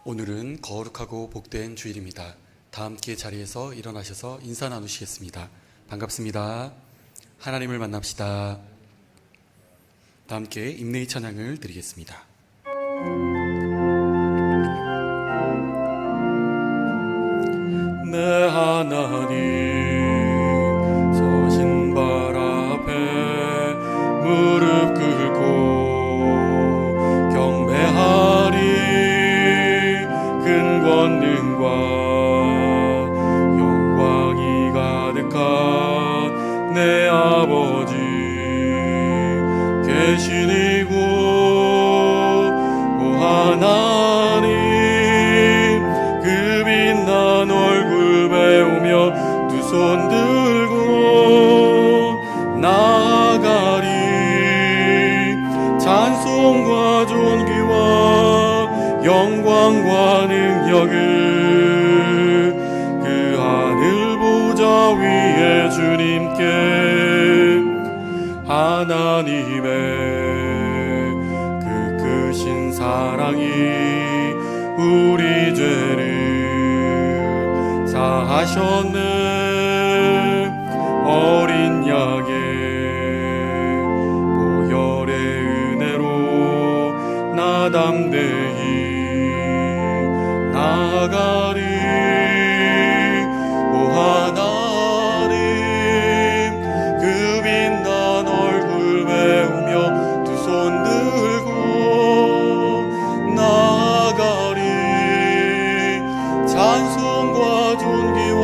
오늘은 거룩하고 복된 주일입니다. 다 함께 자리에서 일어나셔서 인사 나누시겠습니다. 반갑습니다. 하나님을 만납시다. 다 함께 임내의 찬양을 드리겠습니다. 내 하나님 서신 발 앞에 무릎 꿇고 경배하리. 큰 권능과 영광이 가득한 내 아버지 계신 이곳 오 하나님, 그 빛난 얼굴 배우며 두 손 들고 나아가리. 찬송과 존귀와 영광과 능력을 그 하늘 보좌 위에 주님께 하나님의 그 크신 사랑이 우리 죄를 사하셨네. 어린 양의 보혈의 은혜로 나 담대히 나아가리. 오 하나님, 그 빛난 얼굴 배우며 두 손 들고 나아가리. 찬송과 존귀와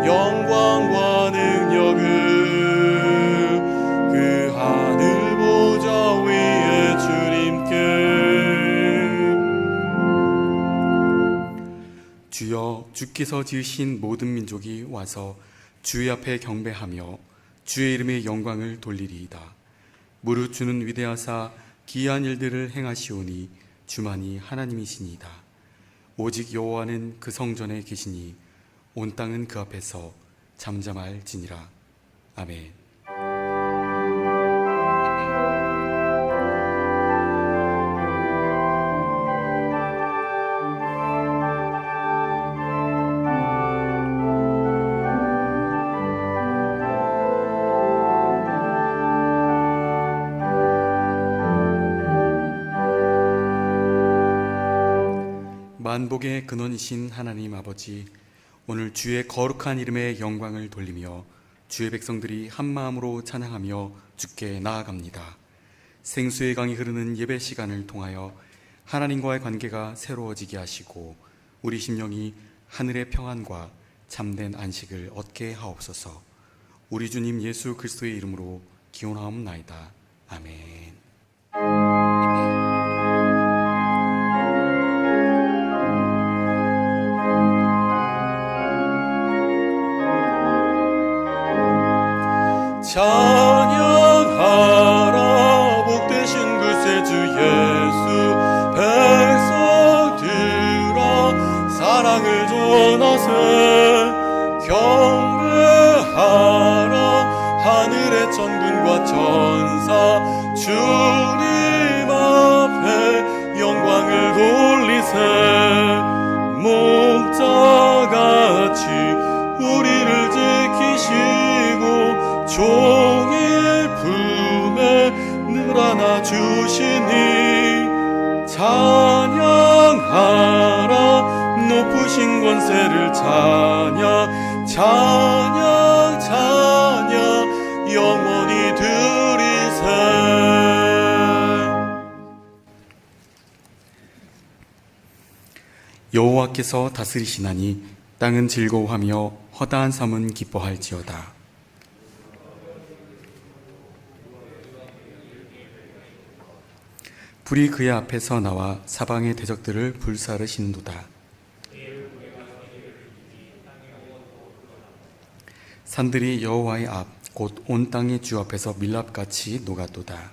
영광과 능력을 그 하늘 보좌 위에 주님께. 주여, 주께서 지으신 모든 민족이 와서 주의 앞에 경배하며 주의 이름의 영광을 돌리리이다. 무릇 주는 위대하사 기이한 일들을 행하시오니 주만이 하나님이시니이다. 오직 여호와는 그 성전에 계시니 온 땅은 그 앞에서 잠잠할지니라. 아멘. 만복의 근원이신 하나님 아버지, 오늘 주의 거룩한 이름의 영광을 돌리며 주의 백성들이 한마음으로 찬양하며 주께 나아갑니다. 생수의 강이 흐르는 예배 시간을 통하여 하나님과의 관계가 새로워지게 하시고 우리 심령이 하늘의 평안과 참된 안식을 얻게 하옵소서. 우리 주님 예수 그리스도의 이름으로 기원하옵나이다. 아멘. 찬양하라 복되신 그 새 주 예수. 백성들아 사랑을 전하세. 경배하라 하늘의 천군과 천사. 주님 앞에 영광을 돌리세. 목자같이 우리를 지키시고 종일 품에 늘 안아주시니. 찬양하라 높으신 권세를 찬양. 찬양 찬양 영원히 드리세. 여호와께서 다스리시나니 땅은 즐거워하며 허다한 삶은 기뻐할지어다. 불이 그의 앞에서 나와 사방의 대적들을 불사르시는도다. 산들이 여호와의 앞 곧 온 땅의 주 앞에서 밀랍같이 녹았도다.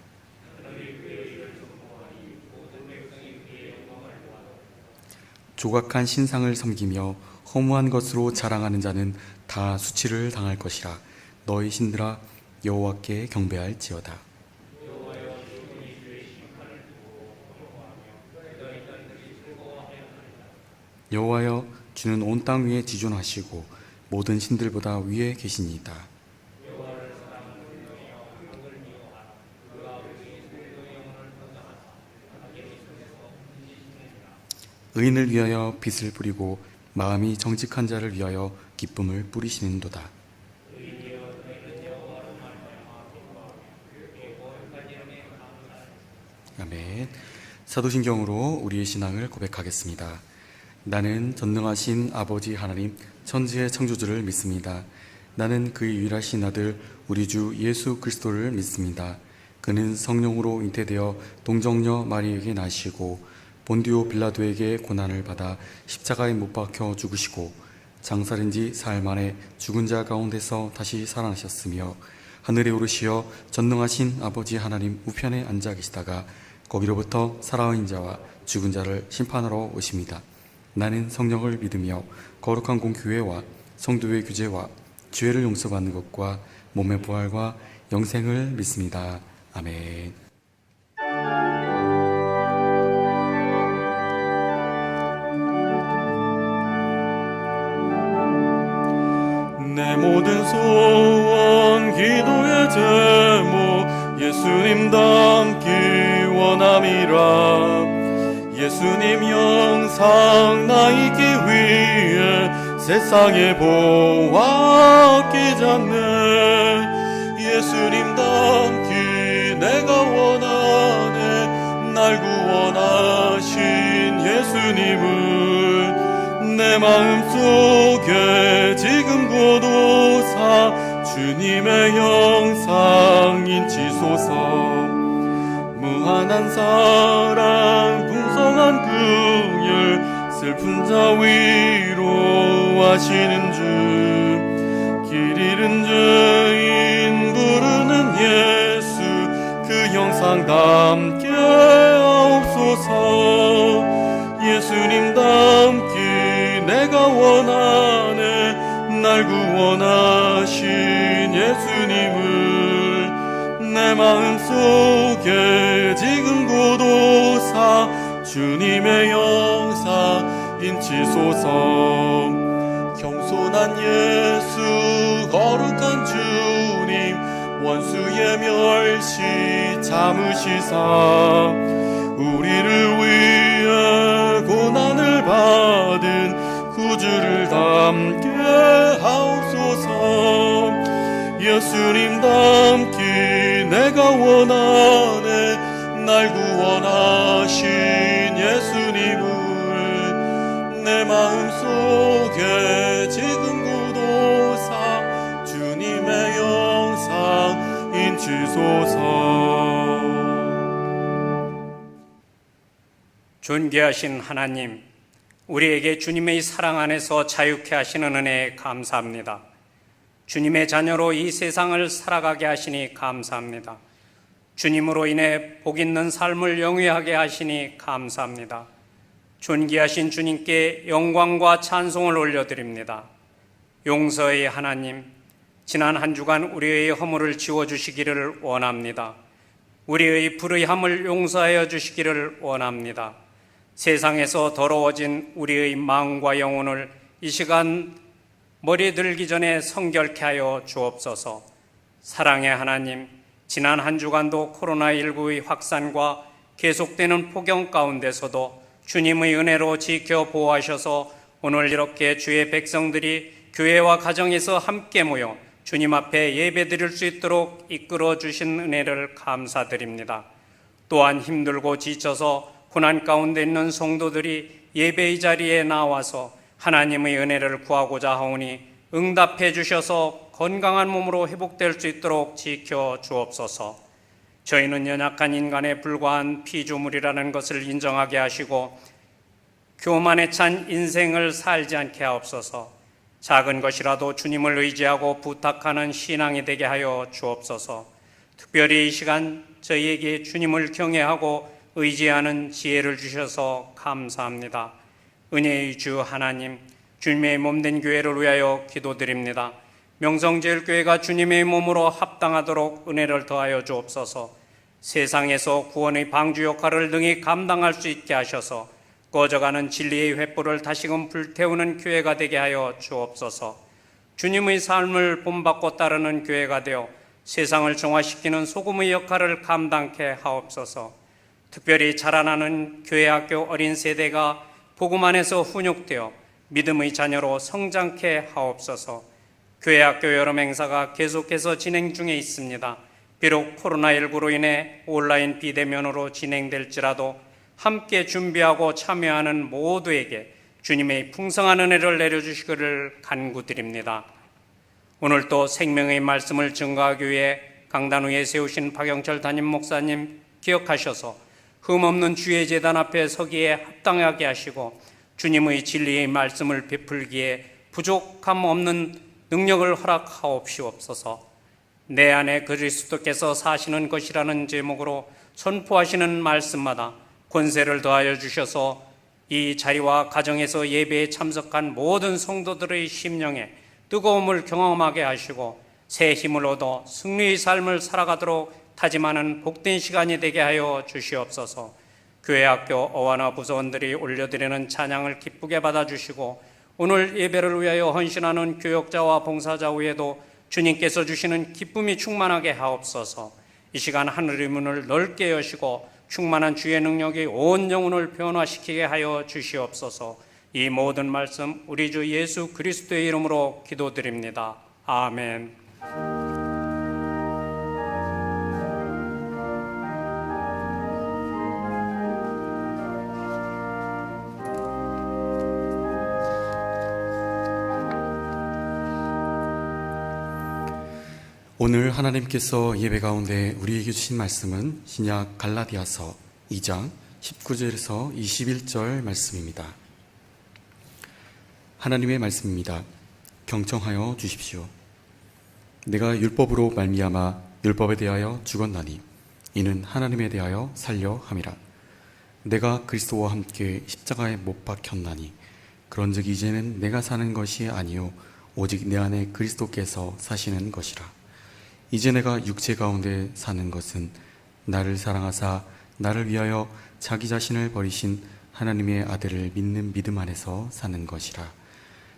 조각한 신상을 섬기며 허무한 것으로 자랑하는 자는 다 수치를 당할 것이라. 너희 신들아 여호와께 경배할지어다. 여호와여, 주는 온 땅 위에 지존하시고 모든 신들보다 위에 계시니이다. 의인을 위하여 빛을 뿌리고 마음이 정직한 자를 위하여 기쁨을 뿌리시는도다. 아멘. 사도신경으로 우리의 신앙을 고백하겠습니다. 나는 전능하신 아버지 하나님 천지의 창조주를 믿습니다. 나는 그의 유일하신 아들 우리 주 예수 그리스도를 믿습니다. 그는 성령으로 잉태되어 동정녀 마리에게 나시고 본디오 빌라도에게 고난을 받아 십자가에 못 박혀 죽으시고 장사된 지 사흘 만에 죽은 자 가운데서 다시 살아나셨으며 하늘에 오르시어 전능하신 아버지 하나님 우편에 앉아 계시다가 거기로부터 살아있는 자와 죽은 자를 심판하러 오십니다. 나는 성령을 믿으며 거룩한 공교회와 성도의 규제와 죄를 용서받는 것과 몸의 부활과 영생을 믿습니다. 아멘. 내 모든 소원 기도의 제목 예수님 닮기 원함이라. 예수님 영상 나이기 위해 세상에 보았기 전에 예수님 닮기 내가 원하네. 날 구원하신 예수님을 내 마음속에 지금 고도사 주님의 영상 인치소서. 무한한 사랑 풍성한 긍휼 슬픈 자 위로하시는 주. 길 잃은 죄인 부르는 예수 그 영상 담게 하옵소서. 예수님 닮기 내가 원하네. 날 구원하신 예수님을 내 마음속에 지금 고도사 주님의 영상 인치소서. 겸손한 예수 거룩한 주님 원수의 멸시 참으시사 우리를 위해 고난을 받은 구주를 닮게 하옵소서. 예수님 닮기 내가 원하네. 날 구원하신 예수님을 내 마음속에 지금 고도사 주님의 영상 인치소서. 존귀하신 하나님, 우리에게 주님의 사랑 안에서 자유케 하시는 은혜에 감사합니다. 주님의 자녀로 이 세상을 살아가게 하시니 감사합니다. 주님으로 인해 복 있는 삶을 영위하게 하시니 감사합니다. 존귀하신 주님께 영광과 찬송을 올려드립니다. 용서의 하나님, 지난 한 주간 우리의 허물을 지워주시기를 원합니다. 우리의 불의함을 용서하여 주시기를 원합니다. 세상에서 더러워진 우리의 마음과 영혼을 이 시간 머리 들기 전에 성결케 하여 주옵소서. 사랑의 하나님, 지난 한 주간도 코로나19의 확산과 계속되는 폭염 가운데서도 주님의 은혜로 지켜 보호하셔서 오늘 이렇게 주의 백성들이 교회와 가정에서 함께 모여 주님 앞에 예배드릴 수 있도록 이끌어 주신 은혜를 감사드립니다. 또한 힘들고 지쳐서 고난 가운데 있는 성도들이 예배의 자리에 나와서 하나님의 은혜를 구하고자 하오니 응답해 주셔서 건강한 몸으로 회복될 수 있도록 지켜 주옵소서. 저희는 연약한 인간에 불과한 피조물이라는 것을 인정하게 하시고 교만에 찬 인생을 살지 않게 하옵소서. 작은 것이라도 주님을 의지하고 부탁하는 신앙이 되게 하여 주옵소서. 특별히 이 시간 저희에게 주님을 경외하고 의지하는 지혜를 주셔서 감사합니다. 은혜의 주 하나님, 주님의 몸된 교회를 위하여 기도드립니다. 명성제일교회가 주님의 몸으로 합당하도록 은혜를 더하여 주옵소서. 세상에서 구원의 방주 역할을 능히 감당할 수 있게 하셔서 꺼져가는 진리의 횃불을 다시금 불태우는 교회가 되게 하여 주옵소서. 주님의 삶을 본받고 따르는 교회가 되어 세상을 정화시키는 소금의 역할을 감당케 하옵소서. 특별히 자라나는 교회학교 어린 세대가 복음 안에서 훈육되어 믿음의 자녀로 성장케 하옵소서. 교회학교 여러 행사가 계속해서 진행 중에 있습니다. 비록 코로나19로 인해 온라인 비대면으로 진행될지라도 함께 준비하고 참여하는 모두에게 주님의 풍성한 은혜를 내려주시기를 간구드립니다. 오늘 또 생명의 말씀을 증거하기 위해 강단 위에 세우신 박영철 담임 목사님 기억하셔서 흠없는 주의 제단 앞에 서기에 합당하게 하시고 주님의 진리의 말씀을 베풀기에 부족함 없는 능력을 허락하옵시옵소서. 내 안에 그리스도께서 사시는 것이라는 제목으로 선포하시는 말씀마다 권세를 더하여 주셔서 이 자리와 가정에서 예배에 참석한 모든 성도들의 심령에 뜨거움을 경험하게 하시고 새 힘을 얻어 승리의 삶을 살아가도록 다짐하는 복된 시간이 되게 하여 주시옵소서. 교회학교 어와나 부서원들이 올려드리는 찬양을 기쁘게 받아주시고 오늘 예배를 위하여 헌신하는 교역자와 봉사자 외에도 주님께서 주시는 기쁨이 충만하게 하옵소서. 이 시간 하늘의 문을 넓게 여시고 충만한 주의 능력이 온 영혼을 변화시키게 하여 주시옵소서. 이 모든 말씀 우리 주 예수 그리스도의 이름으로 기도드립니다. 아멘. 오늘 하나님께서 예배 가운데 우리에게 주신 말씀은 신약 갈라디아서 2장 19절에서 21절 말씀입니다. 하나님의 말씀입니다. 경청하여 주십시오. 내가 율법으로 말미암아 율법에 대하여 죽었나니 이는 하나님에 대하여 살려 함이라. 내가 그리스도와 함께 십자가에 못 박혔나니 그런즉 이제는 내가 사는 것이 아니요 오직 내 안에 그리스도께서 사시는 것이라. 이제 내가 육체 가운데 사는 것은 나를 사랑하사 나를 위하여 자기 자신을 버리신 하나님의 아들을 믿는 믿음 안에서 사는 것이라.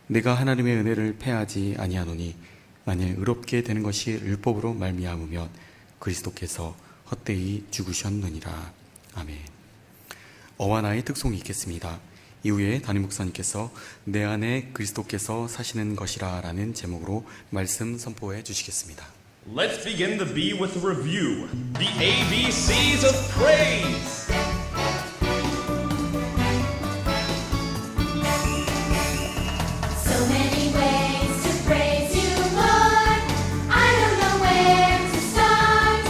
내가 하나님의 은혜를 패하지 아니하노니 만일 의롭게 되는 것이 율법으로 말미암으면 그리스도께서 헛되이 죽으셨느니라. 아멘. 어와 나의 특송이 있겠습니다. 이후에 담임 목사님께서 내 안에 그리스도께서 사시는 것이라 라는 제목으로 말씀 선포해 주시겠습니다. Let's begin the B with a review. The ABCs of praise. So many ways to praise you, Lord. I don't know where to start.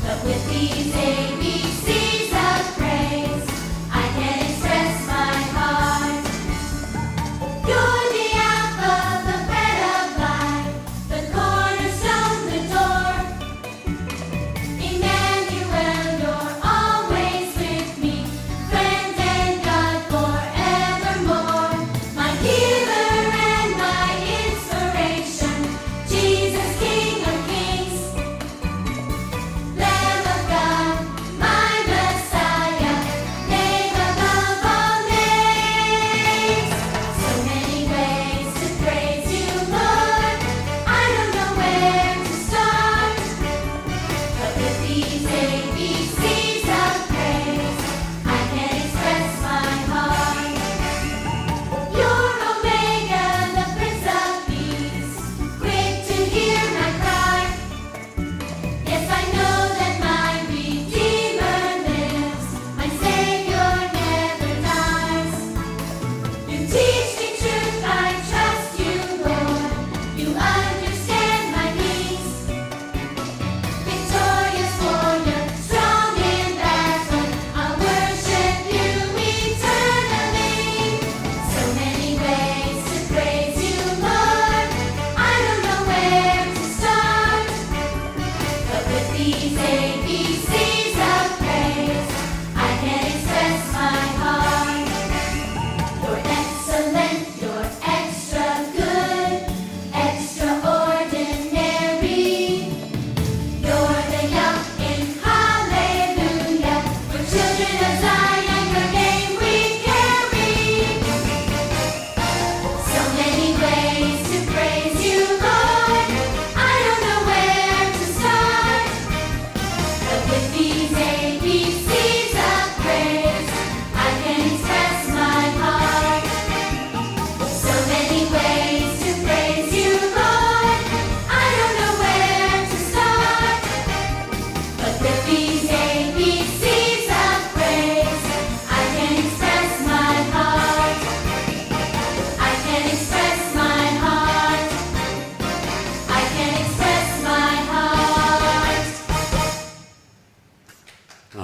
But with these ABCs of praise, I can express my heart. You're the apple, the bread of life, the cornerstone, the door. Emmanuel, you're all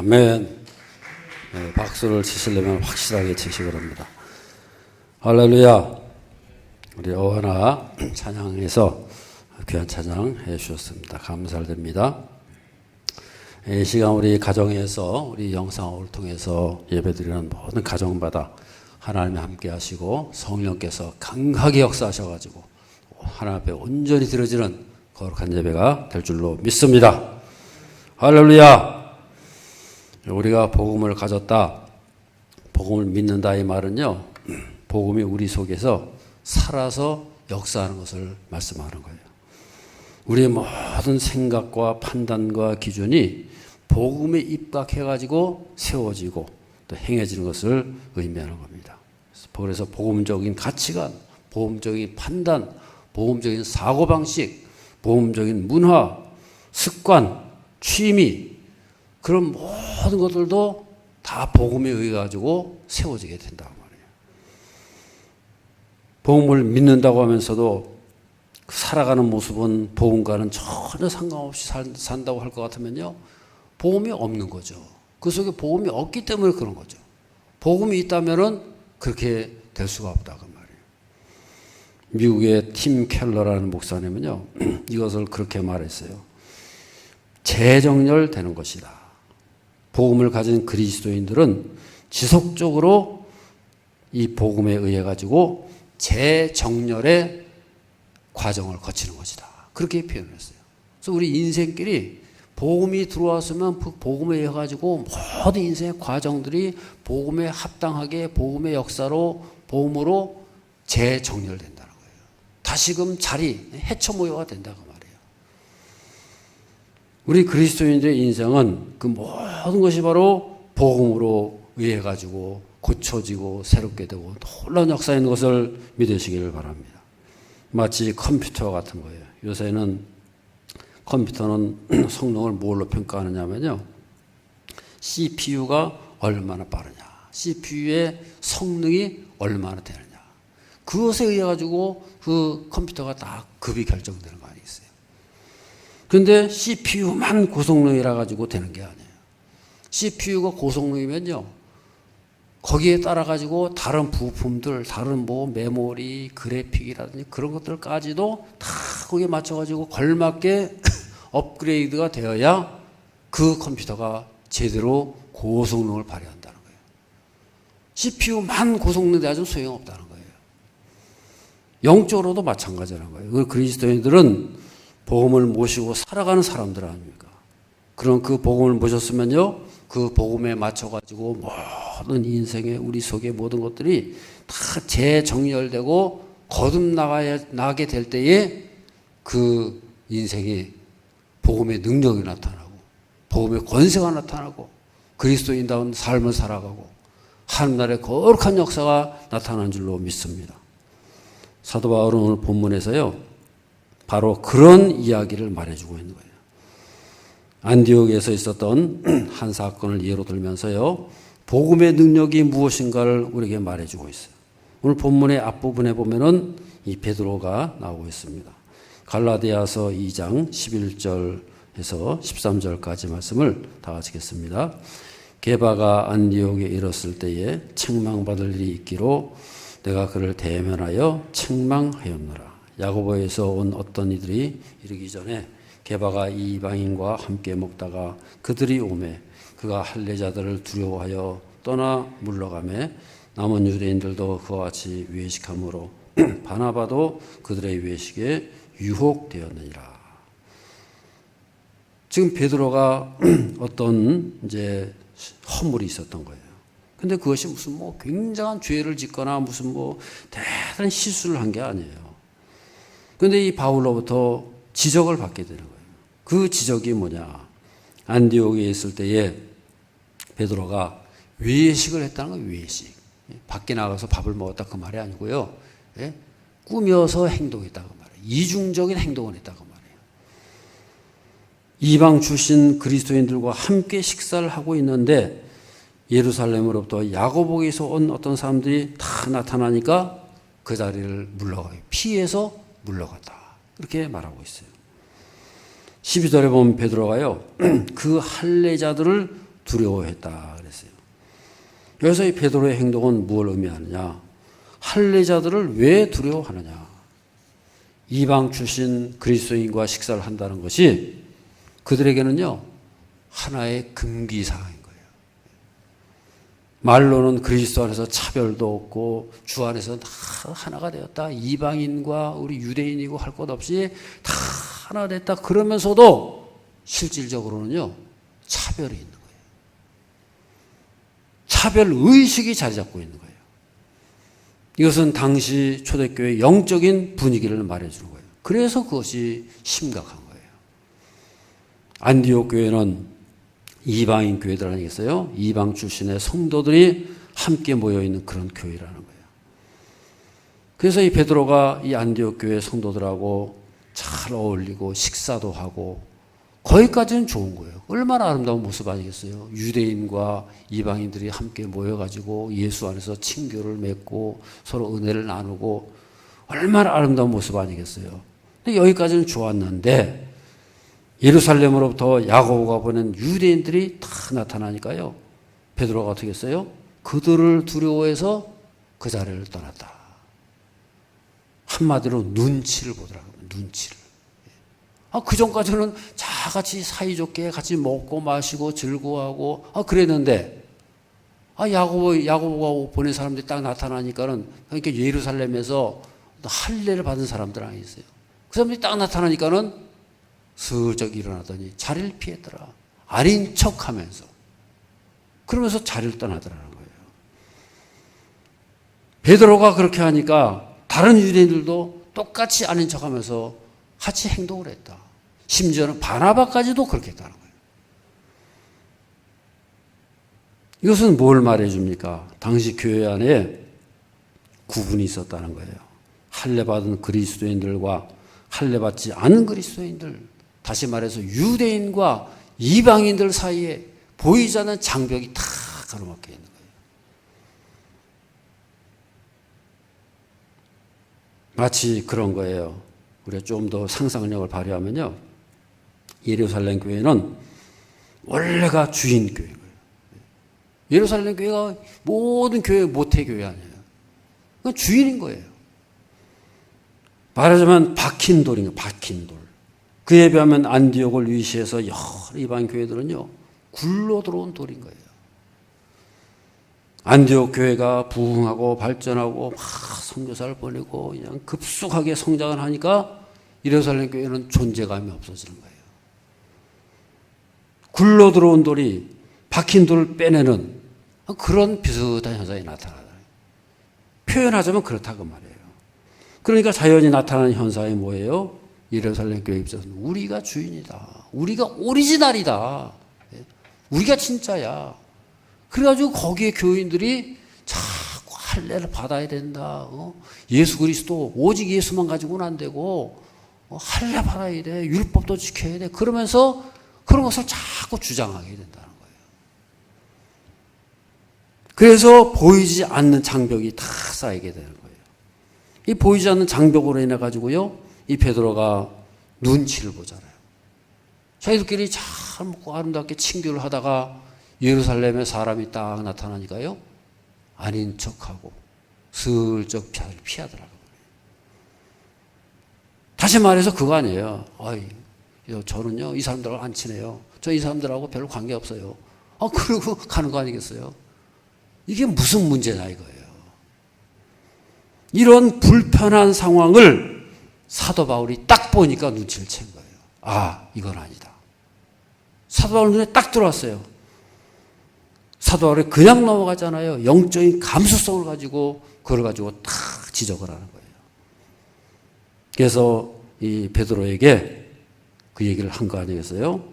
아멘. 네, 박수를 치시려면 확실하게 치시기 바랍니다. 할렐루야. 우리 어하나 찬양에서 귀한 찬양 해주셨습니다. 감사드립니다. 이 시간 우리 가정에서 우리 영상을 통해서 예배드리는 모든 가정마다 하나님이 함께 하시고 성령께서 강하게 역사하셔가지고 하나님 앞에 온전히 드려지는 거룩한 예배가 될 줄로 믿습니다. 할렐루야. 우리가 복음을 가졌다, 복음을 믿는다 이 말은요, 복음이 우리 속에서 살아서 역사하는 것을 말씀하는 거예요. 우리의 모든 생각과 판단과 기준이 복음에 입각해가지고 세워지고 또 행해지는 것을 의미하는 겁니다. 그래서 복음적인 가치관, 복음적인 판단, 복음적인 사고방식, 복음적인 문화, 습관, 취미, 그런 모든 것들도 다 복음에 의해 가지고 세워지게 된다고 말이에요. 복음을 믿는다고 하면서도 살아가는 모습은 복음과는 전혀 상관없이 산다고 할 것 같으면요, 복음이 없는 거죠. 그 속에 복음이 없기 때문에 그런 거죠. 복음이 있다면은 그렇게 될 수가 없다 그 말이에요. 미국의 팀 켈러라는 목사님은요, 이것을 그렇게 말했어요. 재정렬되는 것이다. 복음을 가진 그리스도인들은 지속적으로 이 복음에 의해 가지고 재정렬의 과정을 거치는 것이다. 그렇게 표현했어요. 그래서 우리 인생길이 복음이 들어왔으면 그 복음에 의해 가지고 모든 인생의 과정들이 복음에 합당하게 복음의 역사로 복음으로 재정렬된다는 거예요. 다시금 자리 해처 모여가 된다고 말이에요. 우리 그리스도인들의 인생은 그 모든 것이 바로 복음으로 의해 가지고 고쳐지고 새롭게 되고 놀라운 역사인 것을 믿으시기를 바랍니다. 마치 컴퓨터 같은 거예요. 요새는 컴퓨터는 성능을 뭘로 평가하느냐면요, CPU가 얼마나 빠르냐, CPU의 성능이 얼마나 되느냐, 그것에 의해 가지고 그 컴퓨터가 다 급이 결정되는 거 아니겠어요? 그런데 CPU만 고성능이라 가지고 되는 게 아니에요. CPU가 고성능이면요, 거기에 따라 가지고 다른 부품들, 다른 뭐 메모리, 그래픽이라든지 그런 것들까지도 다 거기에 맞춰 가지고 걸맞게 업그레이드가 되어야 그 컴퓨터가 제대로 고성능을 발휘한다는 거예요. CPU만 고성능 돼가지고 소용없다는 거예요. 영적으로도 마찬가지라는 거예요. 그 그리스도인들은 복음을 모시고 살아가는 사람들 아닙니까? 그런 그 복음을 모셨으면요, 그 복음에 맞춰가지고 모든 인생의 우리 속의 모든 것들이 다 재정렬되고 거듭나게 될 때에 그 인생이 복음의 능력이 나타나고 복음의 권세가 나타나고 그리스도인다운 삶을 살아가고 하늘나라의 거룩한 역사가 나타난 줄로 믿습니다. 사도 바울은 오늘 본문에서요, 바로 그런 이야기를 말해주고 있는 거예요. 안디옥에서 있었던 한 사건을 예로 들면서요, 복음의 능력이 무엇인가를 우리에게 말해주고 있어요. 오늘 본문의 앞부분에 보면은 이 베드로가 나오고 있습니다. 갈라디아서 2장 11절에서 13절까지 말씀을 다 같이 읽겠습니다. 게바가 안디옥에 이르렀을 때에 책망받을 일이 있기로 내가 그를 대면하여 책망하였노라. 야고보에서 온 어떤 이들이 이르기 전에 게바가 이방인과 함께 먹다가 그들이 오매 그가 할례자들을 두려워하여 떠나 물러가매 남은 유대인들도 그와 같이 외식함으로 바나바도 그들의 외식에 유혹되었느니라. 지금 베드로가 어떤 이제 허물이 있었던 거예요. 근데 그것이 무슨 뭐 굉장한 죄를 짓거나 무슨 뭐 대단한 실수를 한 게 아니에요. 근데 이 바울로부터 지적을 받게 되는 거예요. 그 지적이 뭐냐? 안디옥에 있을 때에 베드로가 외식을 했다는 거예요. 외식. 밖에 나가서 밥을 먹었다 그 말이 아니고요. 예? 꾸며서 행동했다고 말이에요. 이중적인 행동을 했다고 말이에요. 이방 출신 그리스도인들과 함께 식사를 하고 있는데 예루살렘으로부터 야고보에서 온 어떤 사람들이 다 나타나니까 그 자리를 물러가요. 피해서 물러갔다. 이렇게 말하고 있어요. 12절에 보면 베드로가요, 그 할례자들을 두려워했다 그랬어요. 여기서 이 베드로의 행동은 무엇을 의미하느냐? 할례자들을 왜 두려워하느냐? 이방 출신 그리스도인과 식사를 한다는 것이 그들에게는요, 하나의 금기사항인 거예요. 말로는 그리스도 안에서 차별도 없고 주 안에서 다 하나가 되었다. 이방인과 우리 유대인이고 할 것 없이 다 하나 됐다. 그러면서도 실질적으로는요, 차별이 있는 거예요. 차별 의식이 자리 잡고 있는 거예요. 이것은 당시 초대교회의 영적인 분위기를 말해주는 거예요. 그래서 그것이 심각한 거예요. 안디옥 교회는 이방인 교회들 아니겠어요? 이방 출신의 성도들이 함께 모여있는 그런 교회라는 거예요. 그래서 이 베드로가 이 안디옥 교회 성도들하고 잘 어울리고 식사도 하고 거기까지는 좋은 거예요. 얼마나 아름다운 모습 아니겠어요? 유대인과 이방인들이 함께 모여가지고 예수 안에서 친교를 맺고 서로 은혜를 나누고 얼마나 아름다운 모습 아니겠어요? 근데 여기까지는 좋았는데 예루살렘으로부터 야고보가 보낸 유대인들이 다 나타나니까요. 베드로가 어떻게 했어요? 그들을 두려워해서 그 자리를 떠났다. 한마디로 눈치를 보더라고요. 눈치를. 그 전까지는 다 같이 사이좋게 같이 먹고 마시고 즐거워하고 그랬는데 야고보가 보낸 사람들이 딱 나타나니까는 그러니까 예루살렘에서 할례를 받은 사람들 아니겠어요? 그 사람들이 딱 나타나니까는 슬쩍 일어나더니 자리를 피했더라. 아닌 척하면서 그러면서 자리를 떠나더라는 거예요. 베드로가 그렇게 하니까 다른 유대인들도 똑같이 아닌 척하면서 같이 행동을 했다. 심지어는 바나바까지도 그렇게 했다는 거예요. 이것은 뭘 말해줍니까? 당시 교회 안에 구분이 있었다는 거예요. 할례받은 그리스도인들과 할례받지 않은 그리스도인들, 다시 말해서 유대인과 이방인들 사이에 보이지 않는 장벽이 다 가로막혀 있는 거예요. 마치 그런 거예요. 우리가 좀 더 상상력을 발휘하면요. 예루살렘 교회는 원래가 주인 교회인 거예요. 예루살렘 교회가 모든 교회의 모태교회 아니에요. 그건 주인인 거예요. 말하자면 박힌 돌인 거예요. 박힌 돌. 그에 비하면 안디옥을 위시해서 여러 이방 교회들은요. 굴러 들어온 돌인 거예요. 안디옥 교회가 부흥하고 발전하고 막 선교사를 보내고 그냥 급속하게 성장을 하니까 예루살렘 교회는 존재감이 없어지는 거예요. 굴러 들어온 돌이 박힌 돌을 빼내는 그런 비슷한 현상이 나타나요. 표현하자면 그렇다고 말이에요. 그러니까 자연히 나타나는 현상이 뭐예요? 예루살렘 교회 입장에서는 우리가 주인이다. 우리가 오리지널이다. 우리가 진짜야. 그래가지고 거기에 교인들이 자꾸 할례를 받아야 된다. 예수 그리스도 오직 예수만 가지고는 안 되고 할례 받아야 돼. 율법도 지켜야 돼. 그러면서 그런 것을 자꾸 주장하게 된다는 거예요. 그래서 보이지 않는 장벽이 다 쌓이게 되는 거예요. 이 보이지 않는 장벽으로 인해 가지고요. 이 베드로가 눈치를 보잖아요. 자기들끼리 잘 먹고 아름답게 친교를 하다가 예루살렘에 사람이 딱 나타나니까요. 아닌 척하고 슬쩍 피하더라고요. 다시 말해서 그거 아니에요. 저는요 이 사람들하고 안 친해요. 저 이 사람들하고 별로 관계없어요. 그러고 가는 거 아니겠어요? 이게 무슨 문제냐 이거예요. 이런 불편한 상황을 사도 바울이 딱 보니까 눈치를 챈 거예요. 이건 아니다. 사도 바울 눈에 딱 들어왔어요. 사도 바울이 그냥 넘어가잖아요. 영적인 감수성을 가지고 그걸 가지고 딱 지적을 하는 거예요. 그래서 이 베드로에게 그 얘기를 한 거 아니겠어요?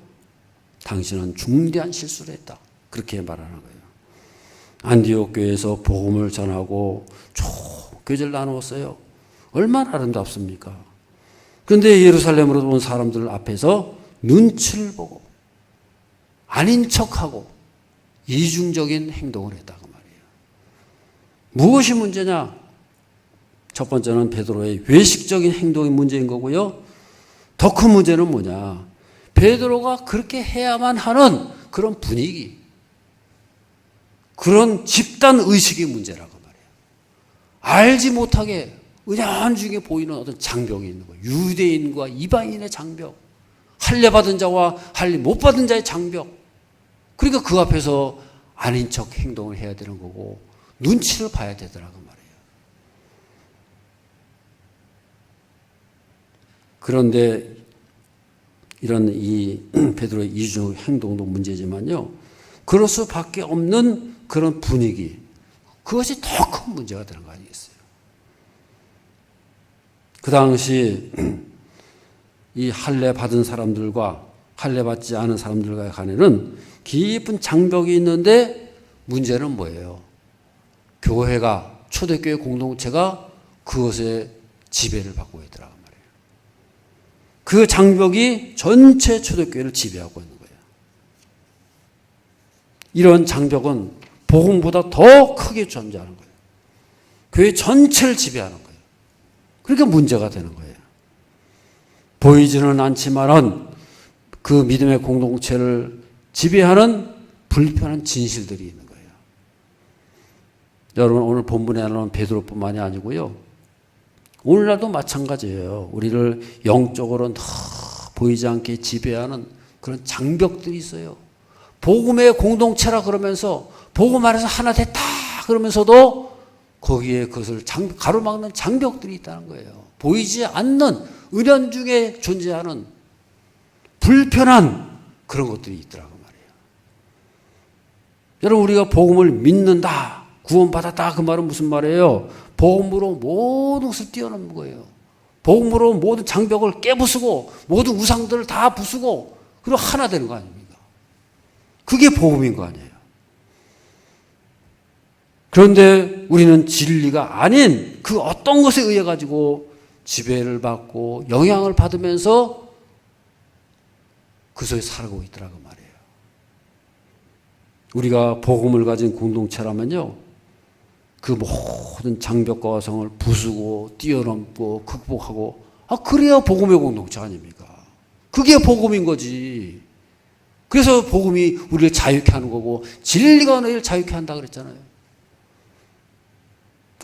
당신은 중대한 실수를 했다. 그렇게 말하는 거예요. 안디옥 교회에서 복음을 전하고 교제를 나누었어요. 얼마나 아름답습니까? 그런데 예루살렘으로 온 사람들 앞에서 눈치를 보고 아닌 척하고 이중적인 행동을 했다고 말이에요. 무엇이 문제냐? 첫 번째는 베드로의 외식적인 행동이 문제인 거고요. 더 큰 문제는 뭐냐? 베드로가 그렇게 해야만 하는 그런 분위기, 그런 집단 의식의 문제라고 말이에요. 알지 못하게 은연중에 보이는 어떤 장벽이 있는 거예요. 유대인과 이방인의 장벽, 할례 받은 자와 할례 못 받은 자의 장벽. 그러니까 그 앞에서 아닌 척 행동을 해야 되는 거고 눈치를 봐야 되더라고 말이에요. 그런데 이런 이 베드로의 이중 행동도 문제지만요, 그럴 수밖에 없는 그런 분위기, 그것이 더 큰 문제가 되는 거 아니겠어요? 그 당시 이 할례 받은 사람들과 할례 받지 않은 사람들과의 간에는 깊은 장벽이 있는데 문제는 뭐예요? 교회가, 초대교회 공동체가 그것에 지배를 받고 있더라고 말이에요. 그 장벽이 전체 초대교회를 지배하고 있는 거예요. 이런 장벽은 복음보다 더 크게 존재하는 거예요. 교회 전체를 지배하는 거예요. 그러니까 문제가 되는 거예요. 보이지는 않지만은 그 믿음의 공동체를 지배하는 불편한 진실들이 있는 거예요. 여러분, 오늘 본문에 나오는 베드로뿐만이 아니고요, 오늘날도 마찬가지예요. 우리를 영적으로 더 보이지 않게 지배하는 그런 장벽들이 있어요. 복음의 공동체라 그러면서 복음 안에서 하나 됐다 그러면서도 거기에 그것을 가로막는 장벽들이 있다는 거예요. 보이지 않는 은연중에 존재하는 불편한 그런 것들이 있더라고 말이에요. 여러분, 우리가 복음을 믿는다, 구원받았다, 그 말은 무슨 말이에요? 복음으로 모든 것을 뛰어넘는 거예요. 복음으로 모든 장벽을 깨부수고 모든 우상들을 다 부수고 그리고 하나 되는 거 아닙니까? 그게 복음인 거 아니에요. 그런데 우리는 진리가 아닌 그 어떤 것에 의해 가지고 지배를 받고 영향을 받으면서 그 속에 살아가고 있더라고 말이에요. 우리가 복음을 가진 공동체라면요, 그 모든 장벽과 와성을 부수고 뛰어넘고 극복하고, 그래야 복음의 공동체 아닙니까? 그게 복음인 거지. 그래서 복음이 우리를 자유케 하는 거고 진리가 너희를 자유케 한다 그랬잖아요.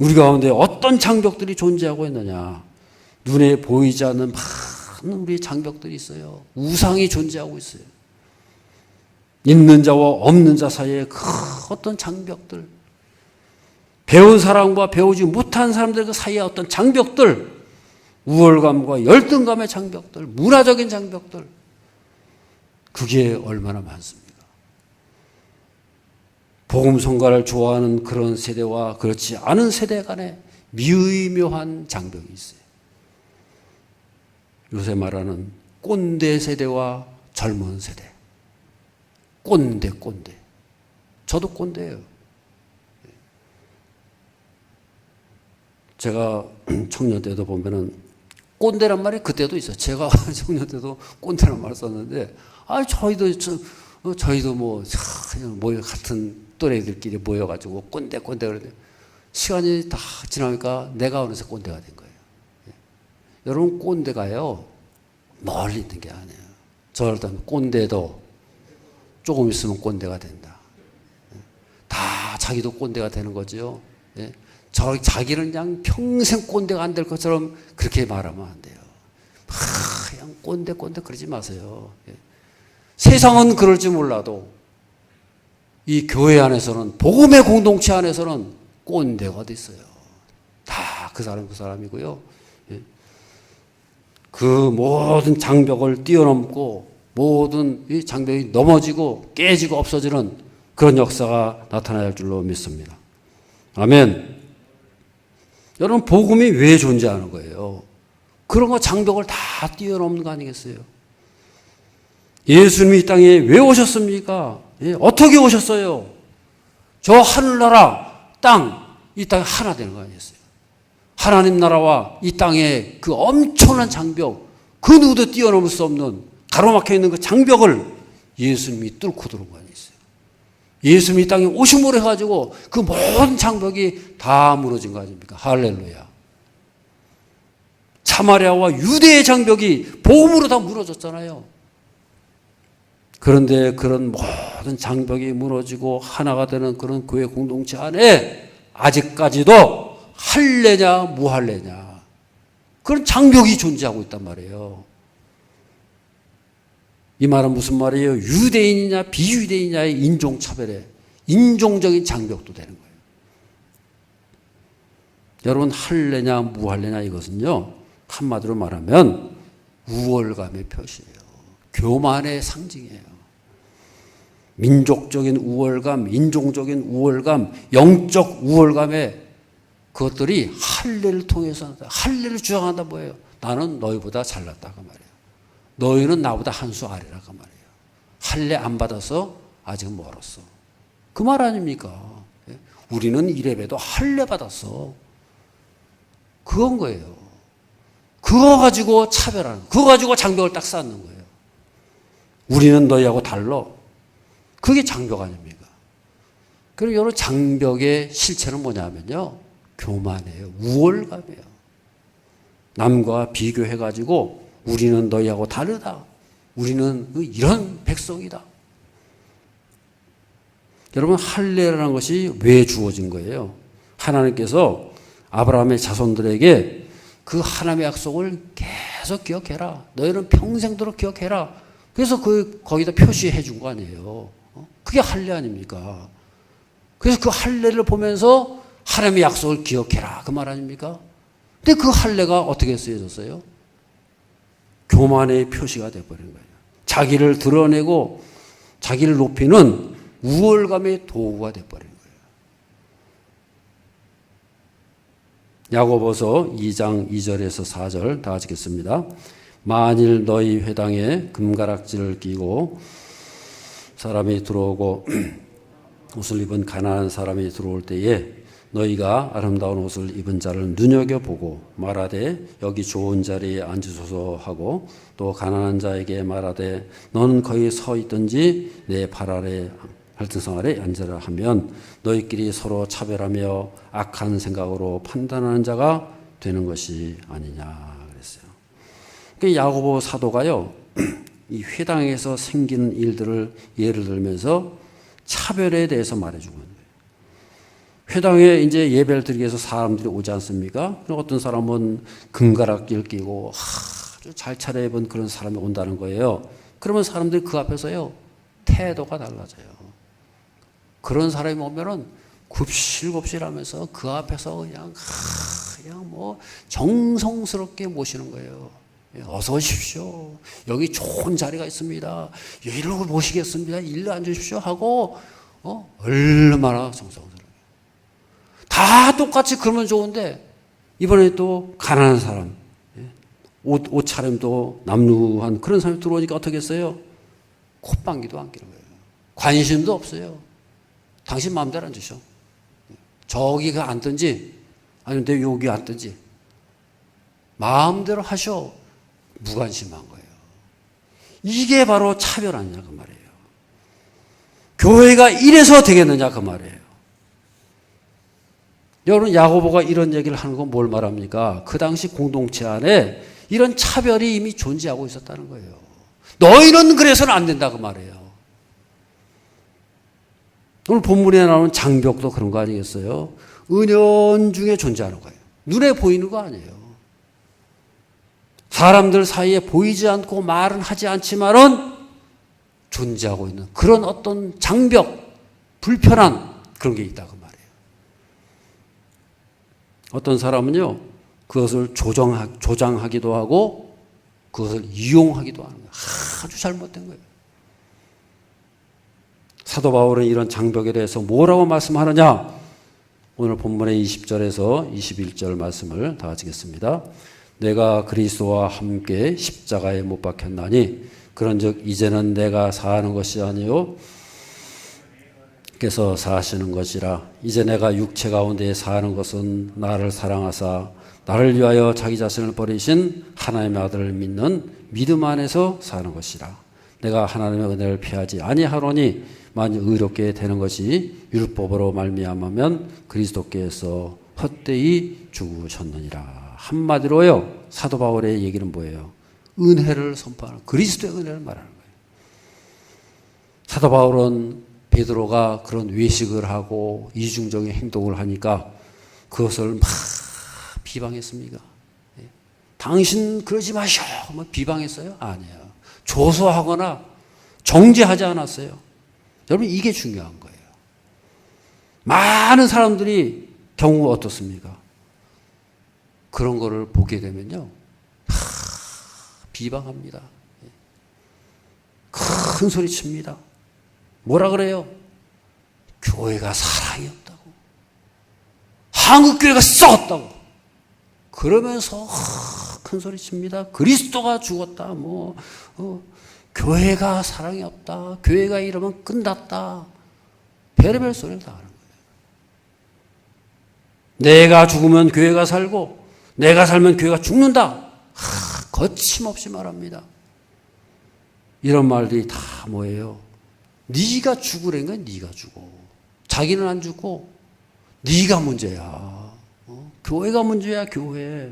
우리 가운데 어떤 장벽들이 존재하고 있느냐? 눈에 보이지 않는 많은 우리의 장벽들이 있어요. 우상이 존재하고 있어요. 있는 자와 없는 자 사이에 그 어떤 장벽들, 배운 사람과 배우지 못한 사람들 그 사이에 어떤 장벽들, 우월감과 열등감의 장벽들, 문화적인 장벽들, 그게 얼마나 많습니까? 복음 성가를 좋아하는 그런 세대와 그렇지 않은 세대 간에 미의묘한 장벽이 있어요. 요새 말하는 꼰대 세대와 젊은 세대. 꼰대. 저도 꼰대예요. 제가 청년 때도 보면은 꼰대란 말이 그때도 있어요. 제가 청년 때도 꼰대란 말을 썼는데, 저희도 뭐 모여 같은 또래들끼리 모여가지고 꼰대 그러는데 시간이 다 지나니까 내가 어느새 꼰대가 된 거예요. 여러분, 꼰대가요 멀리 있는 게 아니에요. 저를 따면 꼰대도 조금 있으면 꼰대가 된다. 다 자기도 꼰대가 되는 거죠. 자기는 그냥 평생 꼰대가 안 될 것처럼 그렇게 말하면 안 돼요. 그냥 꼰대 그러지 마세요. 세상은 그럴지 몰라도 이 교회 안에서는, 복음의 공동체 안에서는 꼰대가 어디 있어요. 다 그 사람이고요. 그 모든 장벽을 뛰어넘고 모든 이 장벽이 넘어지고 깨지고 없어지는 그런 역사가 나타나야 할 줄로 믿습니다. 아멘. 여러분, 복음이 왜 존재하는 거예요? 그런 거 장벽을 다 뛰어넘는 거 아니겠어요? 예수님이 이 땅에 왜 오셨습니까? 어떻게 오셨어요? 저 하늘나라, 이 땅이 하나 되는 거 아니겠어요? 하나님 나라와 이 땅의 그 엄청난 장벽, 그 누구도 뛰어넘을 수 없는 가로막혀 있는 그 장벽을 예수님이 뚫고 들어온 거 아니겠어요? 예수님이 이 땅에 오심으로 해가지고 그 모든 장벽이 다 무너진 거 아닙니까? 할렐루야. 사마리아와 유대의 장벽이 복음으로 다 무너졌잖아요. 그런데 그런 모든 장벽이 무너지고 하나가 되는 그런 교회 공동체 안에 아직까지도 할래냐 무할래냐 그런 장벽이 존재하고 있단 말이에요. 이 말은 무슨 말이에요? 유대인이냐 비유대인이냐의 인종차별에 인종적인 장벽도 되는 거예요. 여러분 할래냐 무할래냐 이것은요 한마디로 말하면 우월감의 표시예요. 교만의 상징이에요. 민족적인 우월감, 인종적인 우월감, 영적 우월감에 그것들이 할례를 통해서 할례를 주장한다 뭐예요? 나는 너희보다 잘났다 그 말이에요. 너희는 나보다 한 수 아래라 그 말이에요. 할례 안 받아서 아직 멀었어. 그 말 아닙니까? 우리는 이래봬도 할례 받았어. 그건 거예요. 그거 가지고 차별하는, 그거 가지고 장벽을 딱 쌓는 거예요. 우리는 너희하고 달라. 그게 장벽 아닙니까? 그럼 여러분 장벽의 실체는 뭐냐면요. 교만이에요. 우월감이에요. 남과 비교해가지고 우리는 너희하고 다르다. 우리는 이런 백성이다. 여러분 할례라는 것이 왜 주어진 거예요? 하나님께서 아브라함의 자손들에게 그 하나님의 약속을 계속 기억해라. 너희는 평생도록 기억해라. 그래서 거기다 표시해 준 거 아니에요. 그게 할례 아닙니까? 그래서 그 할례를 보면서 하나님의 약속을 기억해라. 그 말 아닙니까? 근데 그 할례가 어떻게 쓰여졌어요? 교만의 표시가 되어버린 거예요. 자기를 드러내고 자기를 높이는 우월감의 도구가 되어버린 거예요. 야고보서 2장 2절에서 4절 다 같이 읽겠습니다. 만일 너희 회당에 금가락지를 끼고 사람이 들어오고 옷을 입은 가난한 사람이 들어올 때에 너희가 아름다운 옷을 입은 자를 눈여겨보고 말하되 여기 좋은 자리에 앉으소서 하고 또 가난한 자에게 말하되 너는 거기 서 있든지 내 발 아래 활등성 아래 앉으라 하면 너희끼리 서로 차별하며 악한 생각으로 판단하는 자가 되는 것이 아니냐 그랬어요. 그러니까 야고보 사도가요 이 회당에서 생기는 일들을 예를 들면서 차별에 대해서 말해주고 있는 거예요. 회당에 이제 예배를 드리기 위해서 사람들이 오지 않습니까? 어떤 사람은 금가락지를 끼고 아주 잘 차려입은 그런 사람이 온다는 거예요. 그러면 사람들이 그 앞에서요 태도가 달라져요. 그런 사람이 오면은 굽실굽실하면서 그 앞에서 그냥 뭐 정성스럽게 모시는 거예요. 어서 오십시오. 여기 좋은 자리가 있습니다. 여기로 모시겠습니다. 일로 앉으십시오 하고 얼마나 정성스러워요. 다 똑같이 그러면 좋은데 이번에 또 가난한 사람 옷 차림도 남루한 그런 사람이 들어오니까 어떻게 했어요? 콧방귀도 안 끼는 거예요. 관심도 없어요. 당신 마음대로 앉으셔. 저기가 앉든지 아니면 내 여기 앉든지 마음대로 하셔. 무관심한 거예요. 이게 바로 차별 아니냐 그 말이에요. 교회가 이래서 되겠느냐 그 말이에요. 여러분 야고보가 이런 얘기를 하는 건 뭘 말합니까? 그 당시 공동체 안에 이런 차별이 이미 존재하고 있었다는 거예요. 너희는 그래서는 안 된다 그 말이에요. 오늘 본문에 나오는 장벽도 그런 거 아니겠어요? 은연중에 존재하는 거예요. 눈에 보이는 거 아니에요. 사람들 사이에 보이지 않고 말은 하지 않지만은 존재하고 있는 그런 어떤 장벽, 불편한 그런 게 있다 그 말이에요. 어떤 사람은요 그것을 조장하기도 하고 그것을 이용하기도 하는 거예요. 아주 잘못된 거예요. 사도 바울은 이런 장벽에 대해서 뭐라고 말씀하느냐? 오늘 본문의 20절에서 21절 말씀을 다 같이 읽겠습니다. 내가 그리스도와 함께 십자가에 못 박혔나니 그런즉 이제는 내가 사는 것이 아니요 께서 사시는 것이라. 이제 내가 육체 가운데 사는 것은 나를 사랑하사 나를 위하여 자기 자신을 버리신 하나님의 아들을 믿는 믿음 안에서 사는 것이라. 내가 하나님의 은혜를 피하지 아니하노니 만일 의롭게 되는 것이 율법으로 말미암으면 그리스도께서 헛되이 죽으셨느니라. 한마디로요 사도 바울의 얘기는 뭐예요? 은혜를 선포하는 그리스도의 은혜를 말하는 거예요. 사도 바울은 베드로가 그런 외식을 하고 이중적인 행동을 하니까 그것을 막 비방했습니까? 당신 그러지 마시오. 뭐 비방했어요? 아니에요. 조소하거나 정죄하지 않았어요. 여러분 이게 중요한 거예요. 많은 사람들이 경우 어떻습니까? 그런 거를 보게 되면요. 비방합니다. 큰 소리 칩니다. 뭐라 그래요? 교회가 사랑이 없다고. 한국교회가 썩었다고. 그러면서 큰 소리 칩니다. 그리스도가 죽었다. 교회가 사랑이 없다. 교회가 이러면 끝났다. 별의별 소리를 다 하는 거예요. 내가 죽으면 교회가 살고 내가 살면 교회가 죽는다. 거침없이 말합니다. 이런 말들이 다 뭐예요? 네가 죽으라는 건 네가 죽어. 자기는 안 죽고 네가 문제야. 교회가 문제야, 교회.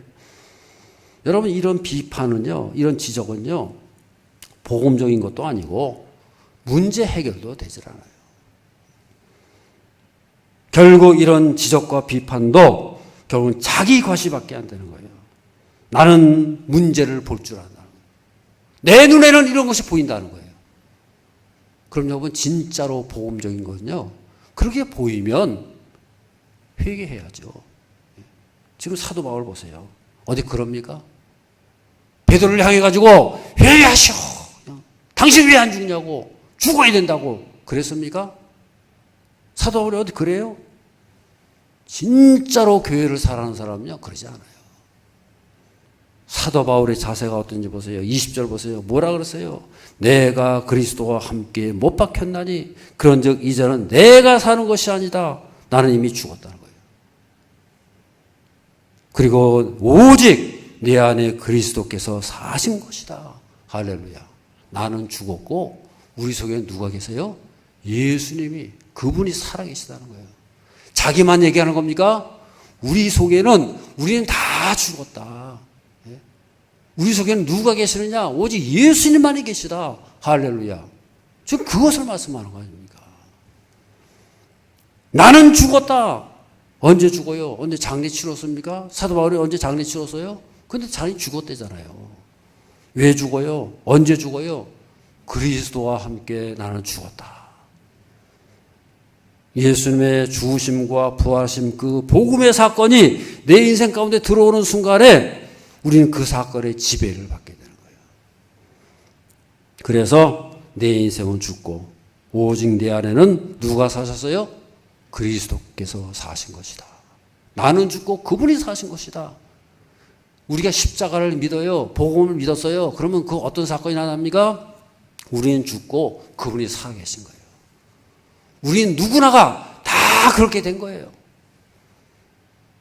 여러분 이런 비판은요, 이런 지적은요, 복음적인 것도 아니고 문제 해결도 되질 않아요. 결국 이런 지적과 비판도 결국은 자기 과시밖에 안 되는 거예요. 나는 문제를 볼 줄 안다. 내 눈에는 이런 것이 보인다는 거예요. 그럼 여러분 진짜로 복음적인 거는요, 그렇게 보이면 회개해야죠. 지금 사도 바울 보세요. 어디 그럽니까? 베드로를 향해 가지고 회개하시오. 당신 왜 안 죽냐고. 죽어야 된다고 그랬습니까? 사도 바울이 어디 그래요? 진짜로 교회를 사랑하는 사람은요 그러지 않아요. 사도 바울의 자세가 어떤지 보세요. 20절 보세요. 뭐라 그랬어요? 내가 그리스도와 함께 못 박혔나니 그런즉 이제는 내가 사는 것이 아니다. 나는 이미 죽었다는 거예요. 그리고 오직 내 안에 그리스도께서 사신 것이다. 할렐루야. 나는 죽었고 우리 속에 누가 계세요? 예수님이, 그분이 살아계시다는 거예요. 자기만 얘기하는 겁니까? 우리 속에는 우리는 다 죽었다. 우리 속에는 누가 계시느냐? 오직 예수님만이 계시다. 할렐루야. 지금 그것을 말씀하는 거 아닙니까? 나는 죽었다. 언제 죽어요? 언제 장례 치렀습니까? 사도 바울이 언제 장례 치렀어요? 근데 장례 죽었대잖아요. 왜 죽어요? 언제 죽어요? 그리스도와 함께 나는 죽었다. 예수님의 죽으심과 부활하심, 그 복음의 사건이 내 인생 가운데 들어오는 순간에 우리는 그 사건의 지배를 받게 되는 거예요. 그래서 내 인생은 죽고 오직 내 안에는 누가 사셨어요? 그리스도께서 사신 것이다. 나는 죽고 그분이 사신 것이다. 우리가 십자가를 믿어요. 복음을 믿었어요. 그러면 그 어떤 사건이 나납니까? 우리는 죽고 그분이 살아계신 거예요. 우리는 누구나가 다 그렇게 된 거예요.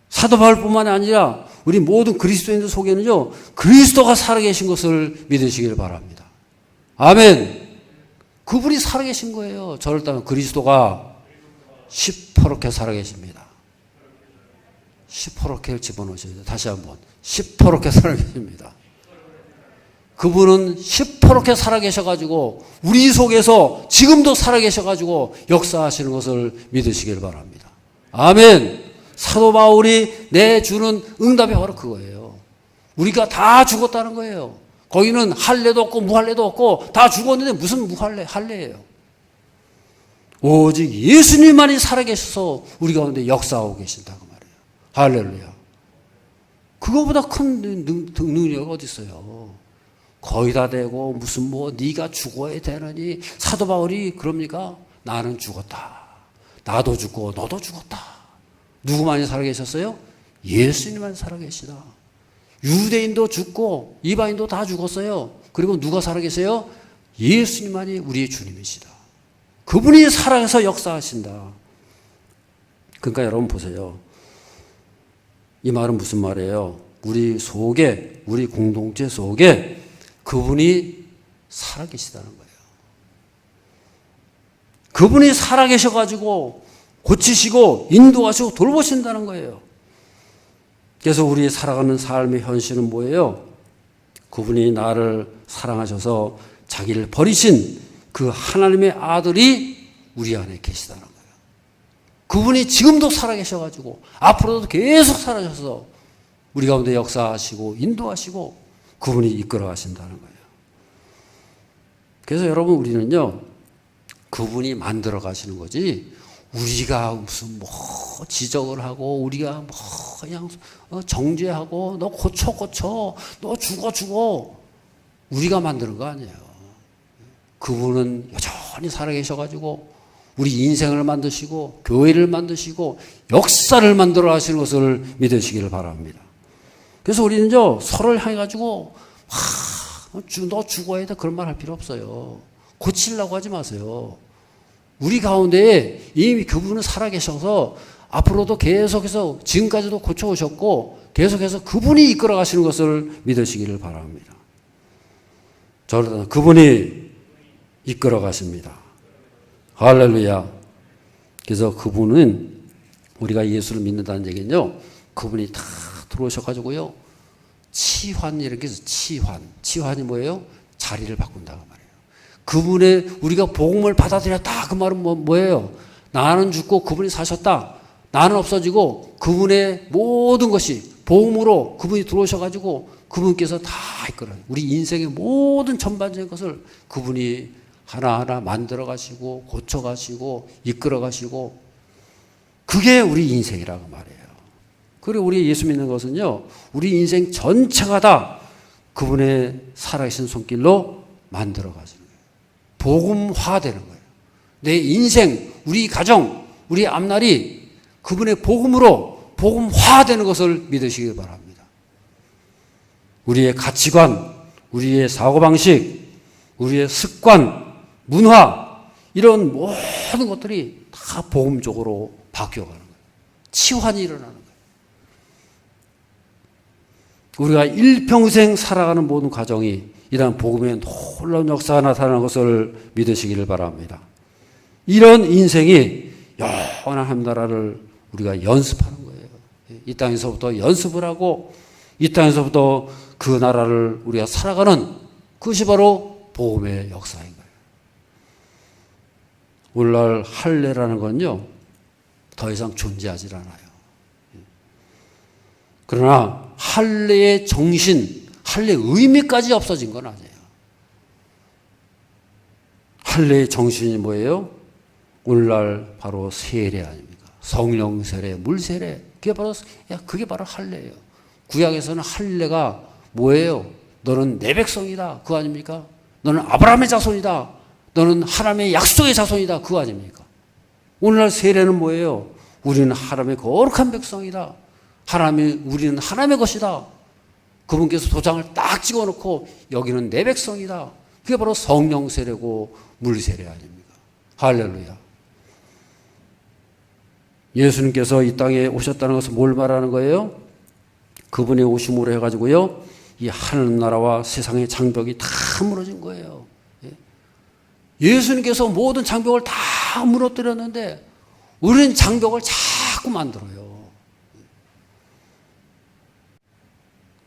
사도 바울뿐만 아니라 우리 모든 그리스도인들 속에는요, 그리스도가 살아계신 것을 믿으시기를 바랍니다. 아멘. 그분이 살아계신 거예요. 저를 따르면 그리스도가 시퍼렇게 살아계십니다. 시퍼렇게를 집어넣으셔야 돼요. 다시 한번. 시퍼렇게 살아계십니다. 그분은 시퍼렇게 살아계셔가지고 우리 속에서 지금도 살아계셔가지고 역사하시는 것을 믿으시길 바랍니다. 아멘. 사도 바울이 내주는 응답이 바로 그거예요. 우리가 다 죽었다는 거예요. 거기는 할례도 없고 무할례도 없고 다 죽었는데 무슨 무할례, 할례예요. 오직 예수님만이 살아계셔서 우리 가운데 역사하고 계신다고 말이에요. 할렐루야. 그거보다 큰 능력이 어디 있어요? 거의 다 되고 무슨 네가 죽어야 되느니. 사도 바울이 그럽니까? 나는 죽었다. 나도 죽고 너도 죽었다. 누구만이 살아계셨어요? 예수님만이 살아계시다. 유대인도 죽고 이방인도 다 죽었어요. 그리고 누가 살아계세요? 예수님만이 우리의 주님이시다. 그분이 살아서 역사하신다. 그러니까 여러분 보세요. 이 말은 무슨 말이에요? 우리 속에, 우리 공동체 속에 그분이 살아계시다는 거예요. 그분이 살아계셔가지고 고치시고 인도하시고 돌보신다는 거예요. 그래서 우리 살아가는 삶의 현실은 뭐예요? 그분이 나를 사랑하셔서 자기를 버리신 그 하나님의 아들이 우리 안에 계시다는 거예요. 그분이 지금도 살아계셔가지고 앞으로도 계속 살아셔서 우리 가운데 역사하시고 인도하시고 그분이 이끌어 가신다는 거예요. 그래서 여러분 우리는요, 그분이 만들어 가시는 거지 우리가 무슨 뭐 지적을 하고 우리가 뭐 그냥 정죄하고 너 고쳐 너 죽어 우리가 만드는 거 아니에요. 그분은 여전히 살아계셔가지고 우리 인생을 만드시고 교회를 만드시고 역사를 만들어 하시는 것을 믿으시기를 바랍니다. 그래서 우리는요, 서로를 향해 가지고 너 죽어야 돼 그런 말 할 필요 없어요. 고치려고 하지 마세요. 우리 가운데에 이미 그분은 살아계셔서 앞으로도 계속해서 지금까지도 고쳐오셨고 계속해서 그분이 이끌어 가시는 것을 믿으시기를 바랍니다. 저는 그분이 이끌어 가십니다. 할렐루야. 그래서 그분은 우리가 예수를 믿는다는 얘기는요, 그분이 다 들어오셔가지고요, 치환 이렇게 해서 치환이 뭐예요? 자리를 바꾼다고 말이에요. 그분의 우리가 복음을 받아들였다 그 말은 뭐예요? 나는 죽고 그분이 사셨다. 나는 없어지고 그분의 모든 것이 복음으로 그분이 들어오셔가지고 그분께서 다 이끌어요. 우리 인생의 모든 전반적인 것을 그분이 하나하나 만들어 가시고 고쳐 가시고 이끌어 가시고 그게 우리 인생이라고 말해요. 그리고 우리 예수 믿는 것은요, 우리 인생 전체가 다 그분의 살아계신 손길로 만들어 가시는 거예요. 복음화되는 거예요. 내 인생, 우리 가정, 우리 앞날이 그분의 복음으로 복음화되는 것을 믿으시기 바랍니다. 우리의 가치관, 우리의 사고방식, 우리의 습관, 문화 이런 모든 것들이 다 복음적으로 바뀌어가는 거예요. 치환이 일어나는 거예요. 우리가 일평생 살아가는 모든 과정이 이러한 복음의 놀라운 역사가 나타나는 것을 믿으시기를 바랍니다. 이런 인생이 영원한 한 나라를 우리가 연습하는 거예요. 이 땅에서부터 연습을 하고 이 땅에서부터 그 나라를 우리가 살아가는 그것이 바로 복음의 역사인 거예요. 오늘날 할례라는 건요, 더 이상 존재하지 않아요. 그러나 할례의 정신, 할례의 의미까지 없어진 건 아니에요. 할례의 정신이 뭐예요? 오늘날 바로 세례 아닙니까? 성령 세례, 물 세례. 그게 바로 할례예요. 구약에서는 할례가 뭐예요? 너는 내 백성이다. 그거 아닙니까? 너는 아브라함의 자손이다. 너는 하나님의 약속의 자손이다. 그거 아닙니까? 오늘날 세례는 뭐예요? 우리는 하나님의 거룩한 백성이다. 우리는 하나님의 것이다. 그분께서 도장을 딱 찍어놓고 여기는 내 백성이다. 그게 바로 성령 세례고 물 세례 아닙니까? 할렐루야. 예수님께서 이 땅에 오셨다는 것은 뭘 말하는 거예요? 그분의 오심으로 해가지고요, 이 하늘 나라와 세상의 장벽이 다 무너진 거예요. 예수님께서 모든 장벽을 다 무너뜨렸는데 우리는 장벽을 자꾸 만들어요.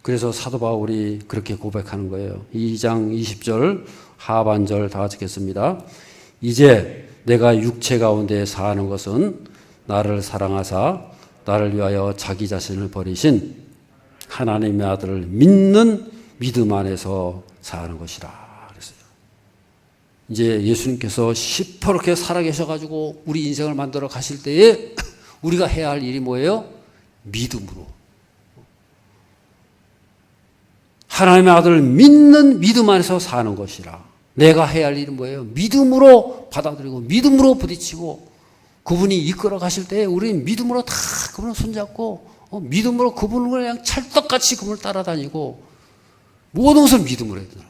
그래서 사도 바울이 그렇게 고백하는 거예요. 2장 20절 하반절 다 같이 읽겠습니다. 이제 내가 육체 가운데 사는 것은 나를 사랑하사 나를 위하여 자기 자신을 버리신 하나님의 아들을 믿는 믿음 안에서 사는 것이라 그랬어요. 이제 예수님께서 시퍼렇게 살아계셔가지고 우리 인생을 만들어 가실 때에 우리가 해야 할 일이 뭐예요? 믿음으로. 하나님의 아들을 믿는 믿음 안에서 사는 것이라. 내가 해야 할 일은 뭐예요? 믿음으로 받아들이고 믿음으로 부딪히고 그분이 이끌어 가실 때 우리는 믿음으로 다 그분을 손잡고 믿음으로 그분을 그냥 찰떡같이 그분을 따라다니고 모든 것을 믿음으로 해야 되는 거예요.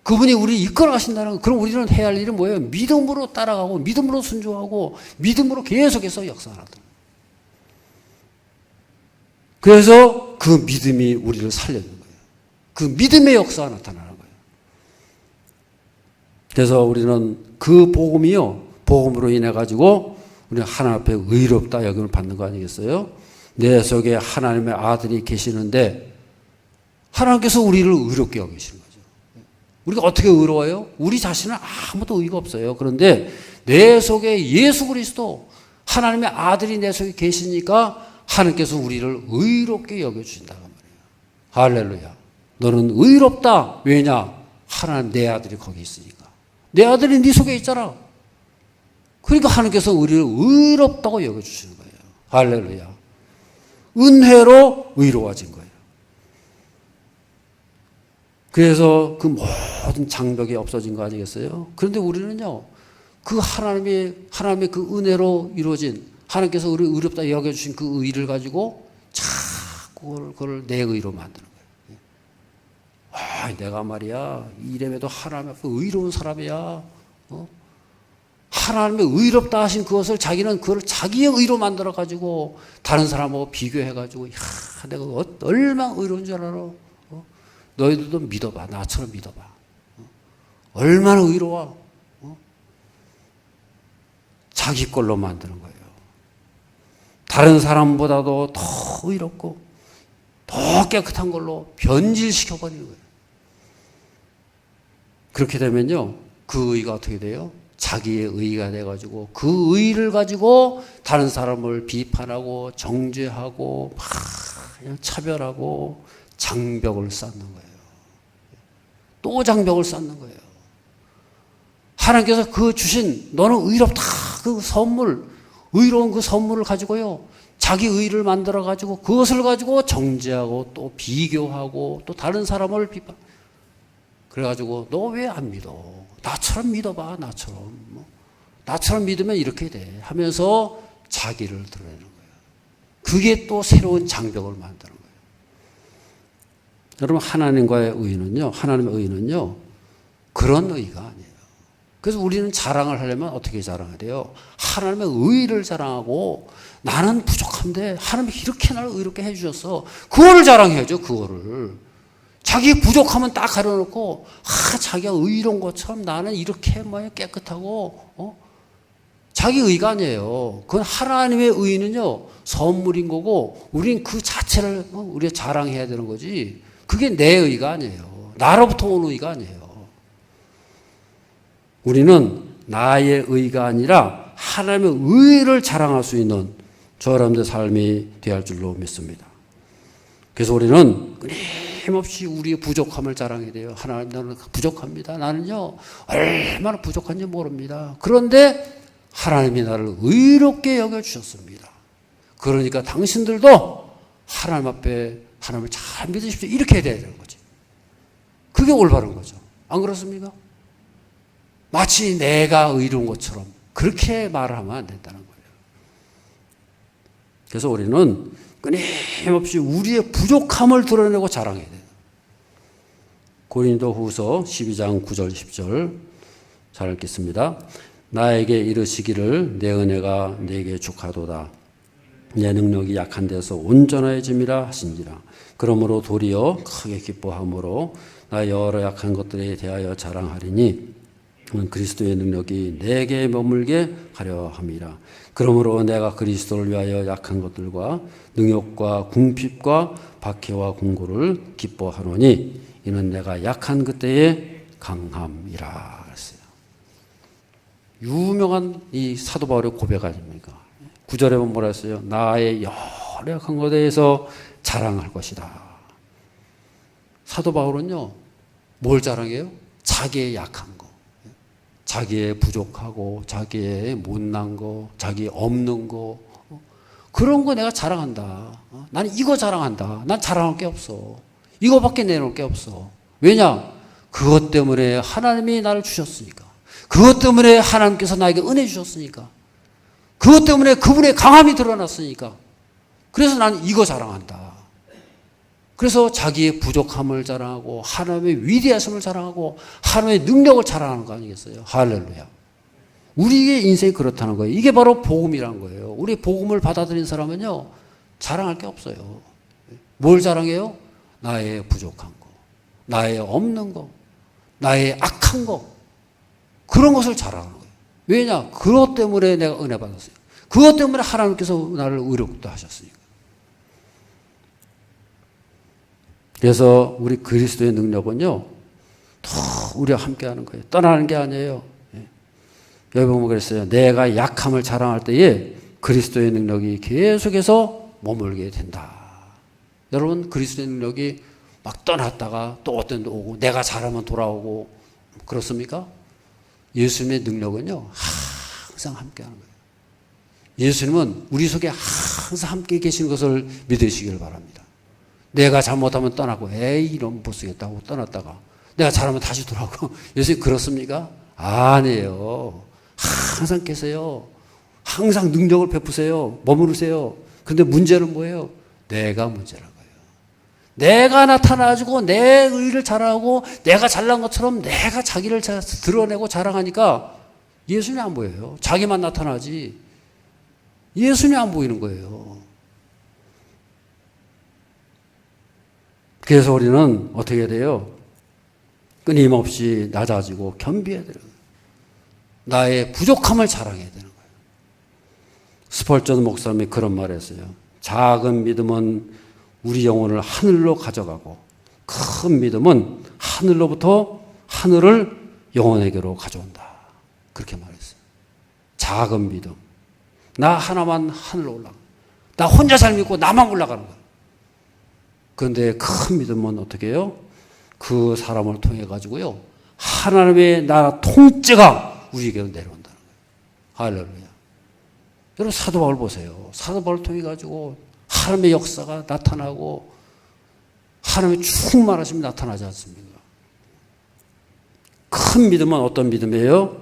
그분이 우리를 이끌어 가신다는 거. 그럼 우리는 해야 할 일은 뭐예요? 믿음으로 따라가고 믿음으로 순종하고 믿음으로 계속해서 역사하는 거예요. 그래서 그 믿음이 우리를 살려주는 거예요. 그 믿음의 역사가 나타나는 거예요. 그래서 우리는 그 복음이요, 복음으로 인해 가지고 우리는 하나님 앞에 의롭다 여김을 받는 거 아니겠어요? 내 속에 하나님의 아들이 계시는데 하나님께서 우리를 의롭게 여기시는 거죠. 우리가 어떻게 의로워요? 우리 자신은 아무도 의가 없어요. 그런데 내 속에 예수 그리스도 하나님의 아들이 내 속에 계시니까 하나님께서 우리를 의롭게 여겨주신다고 말이에요. 할렐루야. 너는 의롭다. 왜냐? 하나님 내 아들이 거기 있으니까. 내 아들이 네 속에 있잖아. 그러니까 하나님께서 우리를 의롭다고 여겨주시는 거예요. 할렐루야. 은혜로 의로워진 거예요. 그래서 그 모든 장벽이 없어진 거 아니겠어요? 그런데 우리는요, 그 하나님의 그 은혜로 이루어진, 하나님께서 우리를 의롭다 여겨주신 그 의를 가지고 자꾸 그걸 내 의로 만드는 거예요. 아, 내가 말이야, 이래봬도 하나님 앞에 의로운 사람이야. 하나님의 의롭다 하신 그것을 자기는 그걸 자기의 의로 만들어 가지고 다른 사람하고 비교해 가지고, 야, 내가 얼마나 의로운 줄 알아? 너희들도 믿어봐. 나처럼 믿어봐. 얼마나 의로워. 자기 걸로 만드는 거예요. 다른 사람보다도 더 의롭고 더 깨끗한 걸로 변질시켜버리는 거예요. 그렇게 되면요, 그 의가 어떻게 돼요? 자기의 의가 돼가지고 그 의를 가지고 다른 사람을 비판하고 정죄하고 막 그냥 차별하고 장벽을 쌓는 거예요. 또 장벽을 쌓는 거예요. 하나님께서 그 주신 너는 의롭다 그 선물, 의로운 그 선물을 가지고요, 자기 의를 만들어 가지고 그것을 가지고 정죄하고 또 비교하고 또 다른 사람을 비판. 그래가지고 너 왜 안 믿어? 나처럼 믿어봐. 나처럼 믿으면 이렇게 돼 하면서 자기를 드러내는 거예요. 그게 또 새로운 장벽을 만드는 거예요. 여러분, 하나님의 의는요 그런 의가 아니에요. 그래서 우리는 자랑을 하려면 어떻게 자랑해야 돼요? 하나님의 의를 자랑하고, 나는 부족한데 하나님이 이렇게 나를 의롭게 해주셨어, 그거를 자랑해야죠. 그거를 자기 부족하면 딱 가려놓고, 자기가 의로운 것처럼 나는 이렇게 깨끗하고, 자기 의가 아니에요. 그건 하나님의 의는요 선물인 거고, 우린 그 자체를 우리가 자랑해야 되는 거지, 그게 내 의가 아니에요. 나로부터 온 의가 아니에요. 우리는 나의 의가 아니라 하나님의 의를 자랑할 수 있는 저 여러분들의 삶이 되어야 할 줄로 믿습니다. 그래서 우리는 끊임없이 우리의 부족함을 자랑해야 돼요. 하나님, 나는 부족합니다. 나는요 얼마나 부족한지 모릅니다. 그런데 하나님이 나를 의롭게 여겨주셨습니다. 그러니까 당신들도 하나님 앞에 하나님을 잘 믿으십시오, 이렇게 해야 되는 거지. 그게 올바른 거죠. 안 그렇습니까? 마치 내가 의로운 것처럼 그렇게 말을 하면 안 된다는 거예요. 그래서 우리는 끊임없이 우리의 부족함을 드러내고 자랑해야 돼요. 고린도후서 12장 9절 10절 잘 읽겠습니다. 나에게 이르시기를 내 은혜가 내게 족하도다. 내 능력이 약한 데서 온전해짐이라 하신지라. 그러므로 도리어 크게 기뻐함으로 나 여러 약한 것들에 대하여 자랑하리니 그리스도의 능력이 내게 머물게 하려 함이라. 그러므로 내가 그리스도를 위하여 약한 것들과 능욕과 궁핍과 박해와 공고를 기뻐하노니 이는 내가 약한 그때의 강함이라 했어요. 유명한 이 사도 바울의 고백 아닙니까? 9절에 보면 뭐라 했어요? 나의 여러 약한 것에 대해서 자랑할 것이다. 사도 바울은요 뭘 자랑해요? 자기의 약한 거, 자기의 부족하고 자기의 못난 거, 자기 없는 거, 그런 거 내가 자랑한다. 나는 이거 자랑한다. 난 자랑할 게 없어. 이거밖에 내놓을 게 없어. 왜냐? 그것 때문에 하나님이 나를 주셨으니까. 그것 때문에 하나님께서 나에게 은혜 주셨으니까. 그것 때문에 그분의 강함이 드러났으니까. 그래서 나는 이거 자랑한다. 그래서 자기의 부족함을 자랑하고 하나님의 위대하심을 자랑하고 하나님의 능력을 자랑하는 거 아니겠어요? 할렐루야. 우리의 인생이 그렇다는 거예요. 이게 바로 복음이란 거예요. 우리 복음을 받아들인 사람은요 자랑할 게 없어요. 뭘 자랑해요? 나의 부족한 거, 나의 없는 거, 나의 악한 거, 그런 것을 자랑하는 거예요. 왜냐? 그것 때문에 내가 은혜 받았어요. 그것 때문에 하나님께서 나를 의롭다 하셨으니까. 그래서 우리 그리스도의 능력은요 우리와 함께 하는 거예요. 떠나는 게 아니에요. 여기 보면 그랬어요. 내가 약함을 자랑할 때에 그리스도의 능력이 계속해서 머물게 된다. 여러분, 그리스도의 능력이 막 떠났다가 또 어떤 데 오고 내가 잘하면 돌아오고 그렇습니까? 예수님의 능력은요, 항상 함께 하는 거예요. 예수님은 우리 속에 항상 함께 계시는 것을 믿으시길 바랍니다. 내가 잘못하면 떠나고 에이 이런 못 쓰겠다고 떠났다가 내가 잘하면 다시 돌아오고 예수님 그렇습니까? 아니에요. 항상 계세요. 항상 능력을 베푸세요. 머무르세요. 그런데 문제는 뭐예요? 내가 문제라고요. 내가 나타나가지고 내 의를 자랑하고 내가 잘난 것처럼 내가 자기를 드러내고 자랑하니까 예수님이 안 보여요. 자기만 나타나지 예수님이 안 보이는 거예요. 그래서 우리는 어떻게 해야 돼요? 끊임없이 낮아지고 겸비해야 되는 거예요. 나의 부족함을 자랑해야 되는 거예요. 스펄전 목사님이 그런 말을 했어요. 작은 믿음은 우리 영혼을 하늘로 가져가고 큰 믿음은 하늘로부터 하늘을 영혼에게로 가져온다. 그렇게 말했어요. 작은 믿음. 나 하나만 하늘로 올라가. 나 혼자 잘 믿고 나만 올라가는 거예요. 그런데 큰 믿음은 어떻게 해요? 그 사람을 통해 가지고요. 하나님의 나라 통째가 우리에게로 내려온다는 거예요. 할렐루야. 여러분 사도 바울 보세요. 사도 바울 통해 가지고 하나님의 역사가 나타나고 하나님의 충만하심이 나타나지 않습니까? 큰 믿음은 어떤 믿음이에요?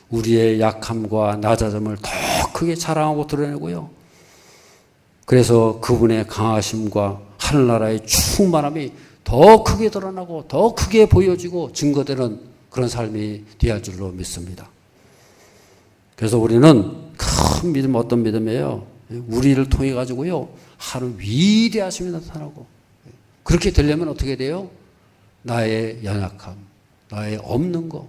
우리의 약함과 낮아짐을 더 크게 자랑하고 드러내고요. 그래서 그분의 강하심과 하늘나라의 충만함이 더 크게 드러나고 더 크게 보여지고 증거되는 그런 삶이 되어야 줄로 믿습니다. 그래서 우리는 큰 믿음 어떤 믿음이에요? 우리를 통해 가지고요. 하나님 위대하심이 나타나고 그렇게 되려면 어떻게 돼요? 나의 연약함, 나의 없는 거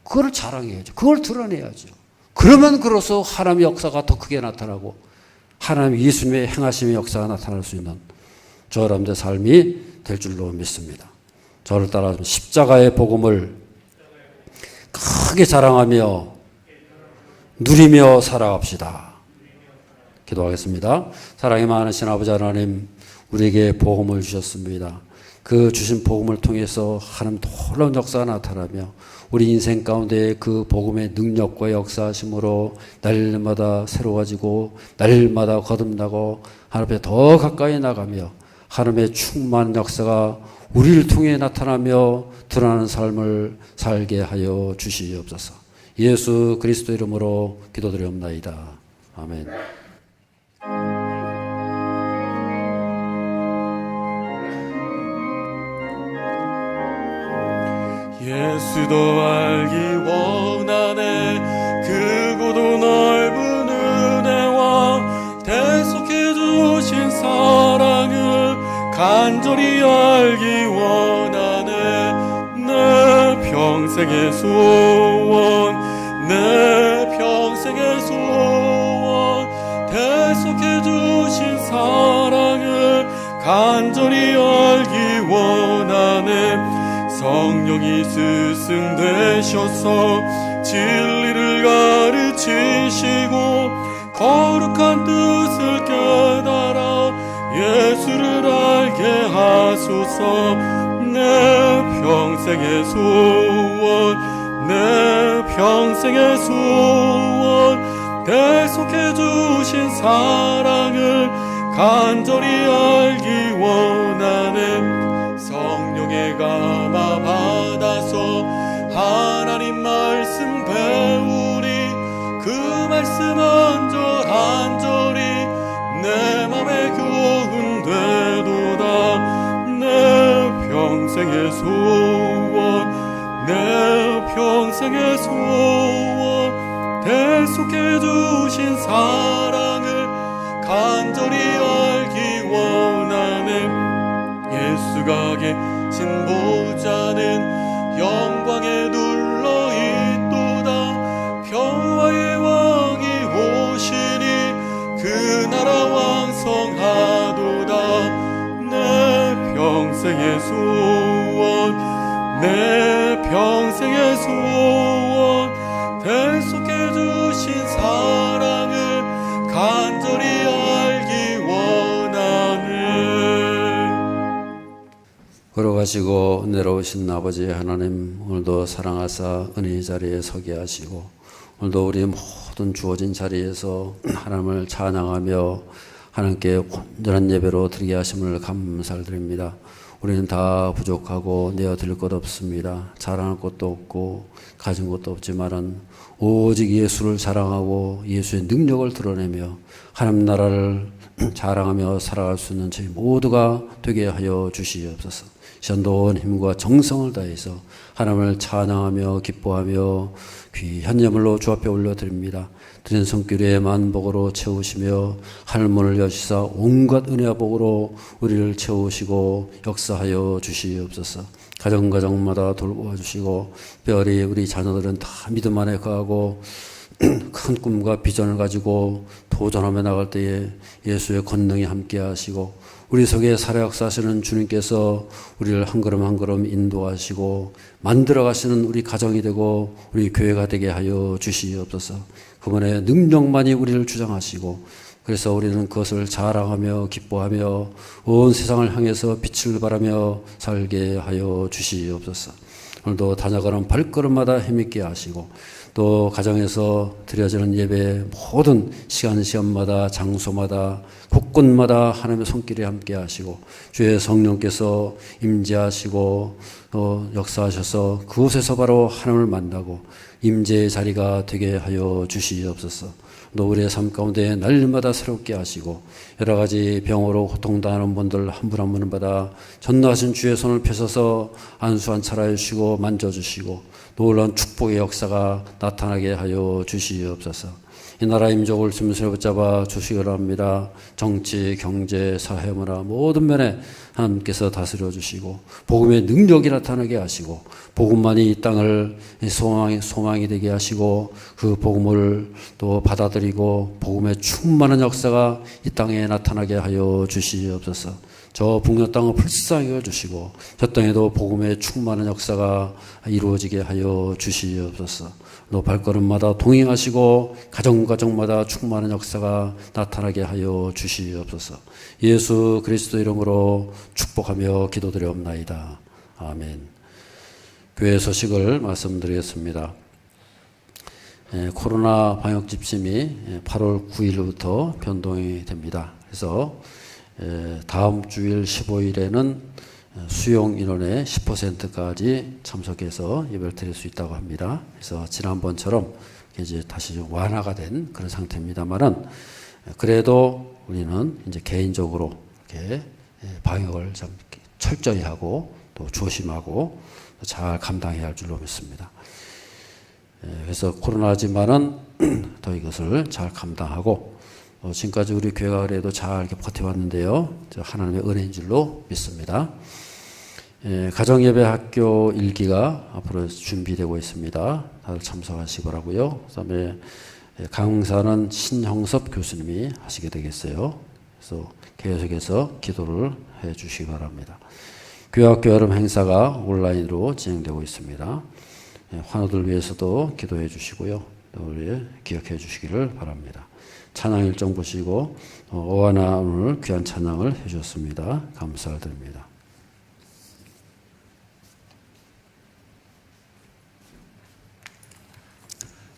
그걸 자랑해야죠. 그걸 드러내야죠. 그러면 그로써 하나님의 역사가 더 크게 나타나고 하나님 예수님의 행하심의 역사가 나타날 수 있는 저 여러분들의 삶이 될 줄로 믿습니다. 저를 따라 십자가의 복음을 크게 자랑하며 누리며 살아갑시다. 기도하겠습니다. 사랑이 많으신 아버지 하나님, 우리에게 복음을 주셨습니다. 그 주신 복음을 통해서 하나님 놀라운 역사가 나타나며 우리 인생 가운데 그 복음의 능력과 역사하심으로 날마다 새로워지고 날마다 거듭나고 하나님 앞에 더 가까이 나가며 하나님의 충만한 역사가 우리를 통해 나타나며 드러나는 삶을 살게 하여 주시옵소서. 예수 그리스도 이름으로 기도드리옵나이다. 아멘. 예수도 알기 원하네. 크고도 넓은 은혜와 대속해 주신 사랑을 간절히 알기 원하네. 내 평생의 소원, 내 평생의 소원, 대속해 주신 사랑을 간절히 알기 원하네. 성령이 스승 되셔서 진리를 가르치시고 거룩한 뜻을 깨달아 예수를 알게 하소서. 내 평생의 소원, 내 평생의 소원, 대속해 주신 사랑을 간절히 알기 원하네. 성령의 감화 받아서 하나님 말씀 배우리. 그 말씀 한절한절이 내 맘에 교훈 되도다. 내 평생의 소원, 내 평생의 소원, 대속해 주신 사랑을 간절히 알기 원하네. 예수가 계신 보좌는 영광에 둘러 있도다. 평화의 왕이 오시니 그 나라 왕성하도다. 내 평생의 소원, 내 평생의 소원 대속해 주신 사랑을 간절히 알기 원하네. 걸어가시고 내려오신 아버지 하나님, 오늘도 사랑하사 은혜의 자리에 서게 하시고 오늘도 우리 모든 주어진 자리에서 하나님을 찬양하며 하나님께 온전한 예배로 드리게 하심을 감사드립니다. 우리는 다 부족하고 내어드릴 것 없습니다. 자랑할 것도 없고 가진 것도 없지만은 오직 예수를 자랑하고 예수의 능력을 드러내며 하나님 나라를 자랑하며 살아갈 수 있는 저희 모두가 되게 하여 주시옵소서. 시한돈 힘과 정성을 다해서 하나님을 찬양하며 기뻐하며 귀한 예물로 주 앞에 올려드립니다. 드린 손길의 만복으로 채우시며 하늘문을 여시사 온갖 은혜와 복으로 우리를 채우시고 역사하여 주시옵소서. 가정가정마다 돌보아 주시고 특별히 우리 자녀들은 다 믿음 안에 거하고 큰 꿈과 비전을 가지고 도전하며 나갈 때에 예수의 권능이 함께 하시고 우리 속에 살아 역사하시는 주님께서 우리를 한 걸음 한 걸음 인도하시고 만들어 가시는 우리 가정이 되고 우리 교회가 되게 하여 주시옵소서. 그분의 능력만이 우리를 주장하시고 그래서 우리는 그것을 자랑하며 기뻐하며 온 세상을 향해서 빛을 발하며 살게 하여 주시옵소서. 오늘도 다녀가는 발걸음마다 힘있게 하시고 또 가정에서 드려지는 예배 모든 시간마다 장소마다 곳곳마다 하나님의 손길이 함께 하시고 주의 성령께서 임재하시고 또 역사하셔서 그곳에서 바로 하나님을 만나고 임재의 자리가 되게 하여 주시옵소서. 또 우리의 삶 가운데 날마다 새롭게 하시고 여러 가지 병으로 고통당하는 분들 한 분 한 분마다 전능하신 주의 손을 펴셔서 안수 안찰하여 주시고 만져주시고 놀라운 축복의 역사가 나타나게 하여 주시옵소서. 이 나라 민족을 짐승에 붙잡아 주시기 바랍니다. 정치, 경제, 사회, 문화 모든 면에 하나님께서 다스려 주시고 복음의 능력이 나타나게 하시고 복음만이 이 땅을 소망이 되게 하시고 그 복음을 또 받아들이고 복음의 충만한 역사가 이 땅에 나타나게 하여 주시옵소서. 저 북녘 땅을 불쌍히 해주시고 저 땅에도 복음의 충만한 역사가 이루어지게 하여 주시옵소서. 또 발걸음마다 동행하시고 가정마다 충만한 역사가 나타나게 하여 주시옵소서. 예수 그리스도 이름으로 축복하며 기도드리옵나이다. 아멘. 교회 소식을 말씀드리겠습니다. 코로나 방역 집심이 8월 9일부터 변동이 됩니다. 그래서 다음 주일 15일에는 수용 인원의 10%까지 참석해서 예배를 드릴 수 있다고 합니다. 그래서 지난번처럼 이제 다시 좀 완화가 된 그런 상태입니다만은 그래도 우리는 이제 개인적으로 이렇게 방역을 좀 철저히 하고 또 조심하고 잘 감당해야 할 줄로 믿습니다. 그래서 코로나지만은 더 이것을 잘 감당하고 지금까지 우리 교회가 그래도 잘 이렇게 버텨왔는데요. 하나님의 은혜인 줄로 믿습니다. 가정예배 학교 1기가 앞으로 준비되고 있습니다. 다들 참석하시기 바라고요. 그다음에 강사는 신형섭 교수님이 하시게 되겠어요. 그래서 계속해서 기도를 해 주시기 바랍니다. 교회학교 여름 행사가 온라인으로 진행되고 있습니다. 환우들 위해서도 기도해 주시고요. 우리 기억해 주시기를 바랍니다. 찬양 일정 보시고 오하나 오늘 귀한 찬양을 해주셨습니다. 감사드립니다.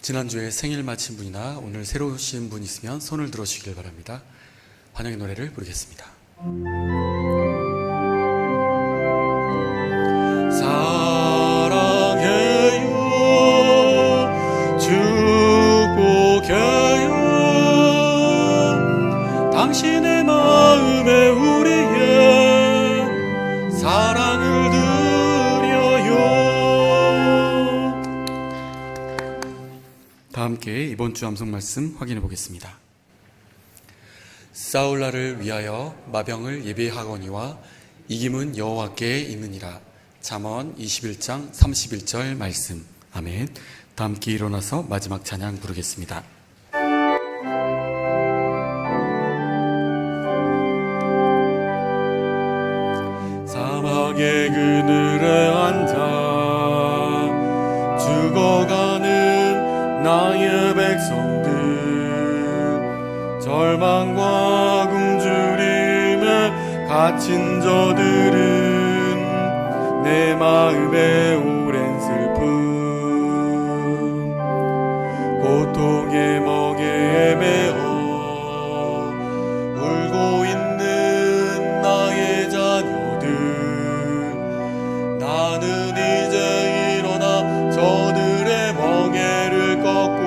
지난주에 생일 마친 분이나 오늘 새로 오신 분 있으면 손을 들어주시길 바랍니다. 환영의 노래를 부르겠습니다. 사랑해요 축복해요 당신의 마음에 우리의 사랑을 드려요. 다 함께 이번 주 암송 말씀 확인해 보겠습니다. 싸울날을 위하여 마병을 예배하거니와 이김은 여호와께 있느니라. 잠언 21장 31절 말씀. 아멘. 다 함께 일어나서 마지막 찬양 부르겠습니다. 사막의 그늘에 앉아 되어가는 나의 백성들, 절망과 굶주림에 갇힌 저들은 내 마음의 오랜 슬픔, 고통의 멍에 매어 울고 있는 나의 자녀들, 나는 이제 일어나 저들의 멍에를 꺾고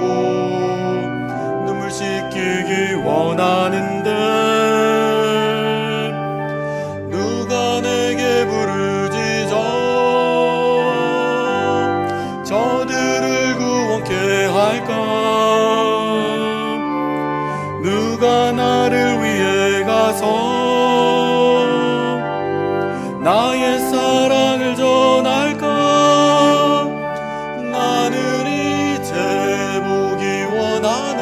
눈물 씻기기 원하는데 누가 내게 부르짖어 저들을 구원케 할까? 누가 나를 위해 가서 나의 사랑을 전할까? 나는 이제 보기 원하네.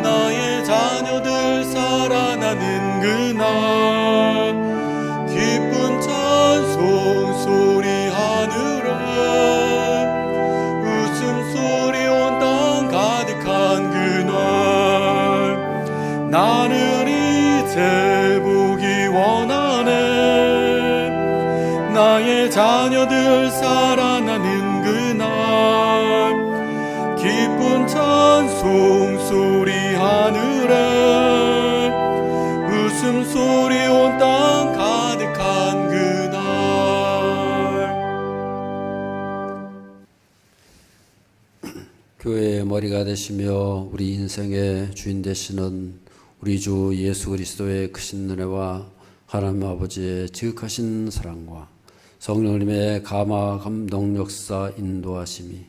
나의 자녀들 살아나는 그날 기쁜 찬송 소리 하늘에 웃음소리 온 땅 가득한 그날 나는 이제 보기 원하네. 나의 자녀들 살아나는 그날 기쁜 찬송 소리 하늘에 웃음소리 온 땅 가득한 그날. 교회의 머리가 되시며 우리 인생의 주인 되시는 우리 주 예수 그리스도의 크신 은혜와 하나님 아버지의 지극하신 사랑과 성령님의 감화 감동 역사 인도하심이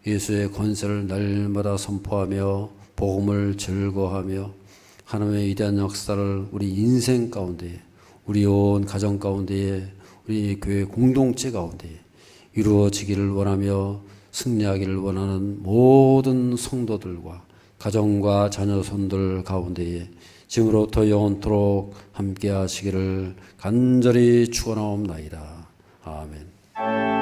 예수의 권세를 날마다 선포하며 복음을 즐거워하며 하나님의 위대한 역사를 우리 인생 가운데, 우리 온 가정 가운데에, 우리 교회 공동체 가운데 이루어지기를 원하며 승리하기를 원하는 모든 성도들과 가정과 자녀손들 가운데에 지금으로부터 영원토록 함께 하시기를 간절히 축원하옵나이다. 아멘.